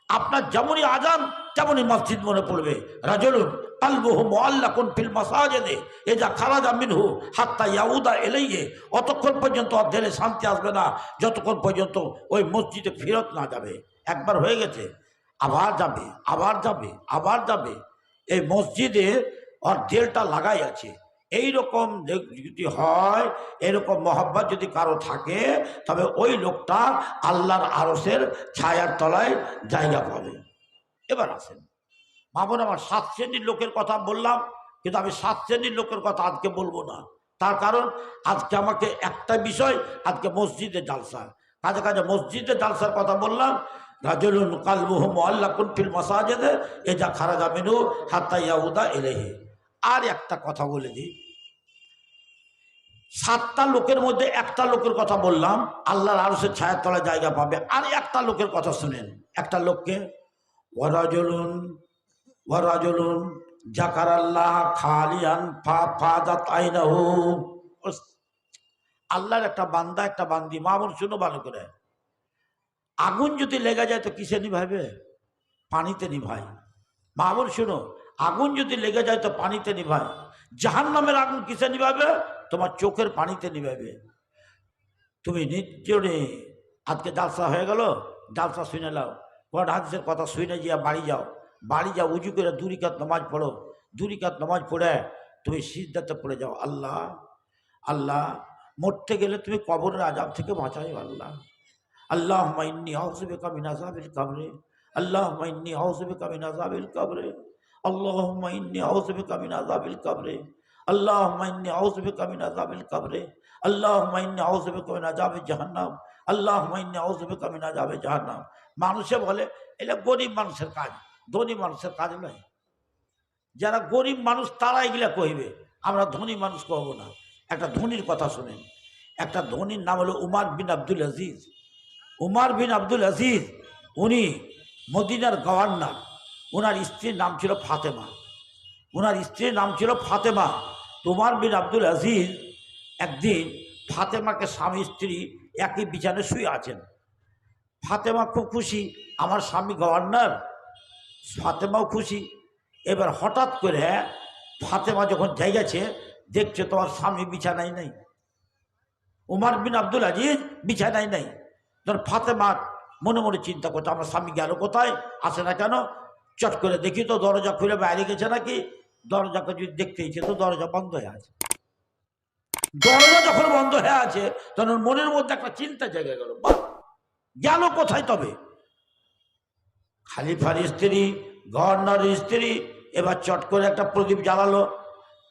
আপনার যেমনই আজান তেমনই মসজিদ মনে পড়বে। রাজুলুন কালবুহু মুআল্লাকুন ফিল মাসাজিদে ইযা খারাজা মিনহু হাত্তা ইয়াউদা ইলাইহি, অতক্ষণ পর্যন্ত ওর দিলে শান্তি আসবে না যতক্ষণ পর্যন্ত ওই মসজিদে ফেরত না যাবে। একবার হয়ে গেছে আবার যাবে, আবার যাবে, আবার যাবে। এই মসজিদে ওর দিলটা লাগাই আছে। এইরকম যদি হয়, এরকম মহব্বত যদি কারো থাকে, তবে ওই লোকটা আল্লাহর আরশের ছায়ার তলায় জায়গা পাবে। এবার আসেন ভাবুন, আমার 7 শ্রেণীর লোকের কথা বললাম, কিন্তু আমি 7 শ্রেণীর লোকের কথা আজকে বলবো না। তার কারণ আজকে আমাকে একটা বিষয়, আজকে মসজিদে জালসা, কাজে কাজে মসজিদে জালসার কথা বললাম। রাজুলুন কালবুহু মুআল্লাকুন ফিল মাসাজিদে ইযা খারাজা মিনহু হাত্তা ইয়াউদা ইলাইহি। আর একটা কথা বলে দিই, 7টা লোকের মধ্যে একটা লোকের কথা বললাম আল্লাহর আরশের ছায়ার তলায় জায়গা পাবে। আর একটা লোকের কথা শুনেন, একটা লোককে ওয়ারাজুলুন যাকারাল্লাহ খালিয়ান ফাফাদাত আইনাহু। আল্লাহর একটা বান্দা, একটা বান্দি, মা বোন শুনো ভালো করে, আগুন যদি লেগে যায় তো কিসে নিভাবে? পানিতে নিভায়। মা বোন শুনো, আগুন যদি লেগে যায় তো পানিতে নিভায়। জাহান্নামের আগুন কিসে নিভাবে? তোমার চোখের পানিতে নিভাবে। তুমি নির্জনে আজকে জালসা হয়ে গেল, জালসা শুনে নাও, কোরআন হাদিসের কথা শুনে গিয়া বাড়ি যাও, বাড়ি যাও, উজু করে 2 রাকাত নামাজ পড়ো, 2 রাকাত নামাজ পড়ে তুমি সিজদাতে পড়ে যাও, আল্লাহ আল্লাহ, মরতে গেলে তুমি কবরের আযাব থেকে বাঁচাও আল্লাহ। আল্লাহুম্মা ইন্নী আউযু বিকা মিন আযাবিল কবরে, আল্লাহুম্মা ইন্নী আউযু বিকা মিন আযাবিল কবরে, আল্লাহুম্মা ইন্নী আউযু বিকা মিন আযাবিল কবরে, আল্লাহুম্মা ইন্নী আউযু বিকা মিন আযাবিল কবরে, আল্লাহুম্মা ইন্নী আউযু বিকা মিন আযাবি জাহান্নাম, আল্লাহুম্মা ইন্নী আউযু বিকা মিন আযাবি জাহান্নাম। মানুষে বলে এটা গরিব মানুষের কাজ, ধনী মানুষের কাজ নয়। যারা গরিব মানুষ তারা এগুলা কইবে, আমরা ধনী মানুষ কহবো না। একটা ধনীর কথা শুনেন, একটা ধনীর নাম হলো উমার বিন আব্দুল আজিজ। উমার বিন আব্দুল আজিজ উনি মদিনার গভর্নর। ওনার স্ত্রীর নাম ছিল ফাতেমা, ওনার স্ত্রীর নাম ছিল ফাতেমা। উমার বিন আব্দুল আজিজ একদিন ফাতেমাকে, স্বামী স্ত্রী একই বিছানায় শুয়ে আছেন। ফাতেমা খুব খুশি, আমার স্বামী গভর্নর, ফাতেমাও খুশি। এবার হঠাৎ করে ফাতেমা যখন গেছে, দেখছে তোমার স্বামী বিছানায় নেই, উমার বিন আব্দুল আজিজ বিছানায় নেই। তখন ফাতেমা মনে মনে চিন্তা করছে, আমার স্বামী গেল কোথায়, আসে না কেন? চট করে দেখি তো দরজা খুলে বাইরে গেছে নাকি। দরজাকে যদি দেখতে ইচ্ছে তো দরজা বন্ধ হয়ে আছে। দরজা যখন বন্ধ হয়ে আছে তখন মনের মধ্যে একটা চিন্তা জেগে গেল, বাহ, গেল কোথায়? তবে খালিফার স্ত্রী, গভর্নরের স্ত্রী এবার চট করে একটা প্রদীপ জ্বালালো।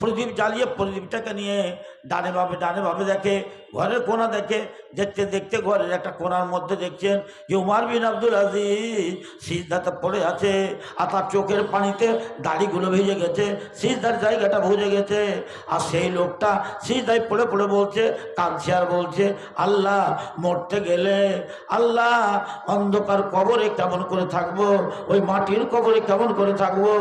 প্রদীপ জ্বালিয়ে প্রদীপটাকে নিয়ে ডানে ভাবে দেখে, ঘরের কোণা দেখে। দেখতে দেখতে ঘরের একটা কোণার মধ্যে দেখছেন যে উমার বিন আব্দুল আজিজ সিজদাতে পড়ে আছে, আর তার চোখের পানিতে দাড়িগুলো ভিজে গেছে, সিজদার জায়গাটা ভিজে গেছে। আর সেই লোকটা সিজদায় পড়ে পড়ে বলছে, কাঁদছে আর বলছে, আল্লাহ, মরতে গেলে আল্লাহ অন্ধকার কবরে কেমন করে থাকবো, ওই মাটির কবরে কেমন করে থাকবো,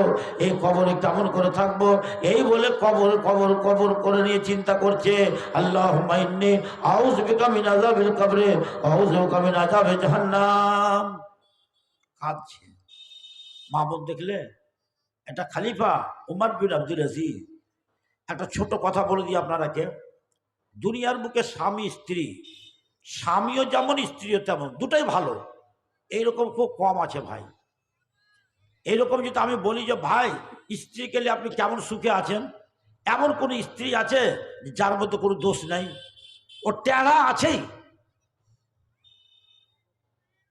এই কবরে কেমন করে থাকবো, এই বলে কবর কবর কবর করে নিয়ে চিন্তা করছে। আল্লাহুম্মা ইন্নী আউযু বিকা মিন আযাবিল কবরে আউযু বিকা মিন আযাবি জাহান্নাম। কাঁদছে। মা বোন দেখলে, এটা খলিফা উমর বিন আব্দুল আজিজ। একটা ছোট কথা বলে দিই আপনারাকে, দুনিয়ার বুকে স্বামী স্ত্রী, স্বামীও যেমন স্ত্রীও তেমন, দুটাই ভালো। এইরকম খুব কম আছে ভাই। এইরকম যদি আমি বলি যে ভাই স্ত্রীকে নিয়ে আপনি কেমন সুখে আছেন, এমন কোন স্ত্রী আছে যার মধ্যে কোনো দোষ নাই? ও টেরা আছেই,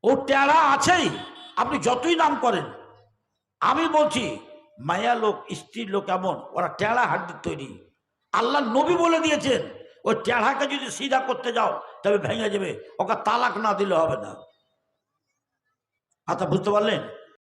ও টেরা আছেই, আপনি যতই নাম করেন। আমি বলছি মায়া লোক, স্ত্রীর লোক এমন, ওরা টেরা হাড্ডির তৈরি। আল্লাহ নবী বলে দিয়েছেন, ওই টেরাকে যদি সিধা করতে যাও তবে ভেঙে যাবে, ওকে তালাক না দিলে হবে না। আচ্ছা, বুঝতে পারলেন?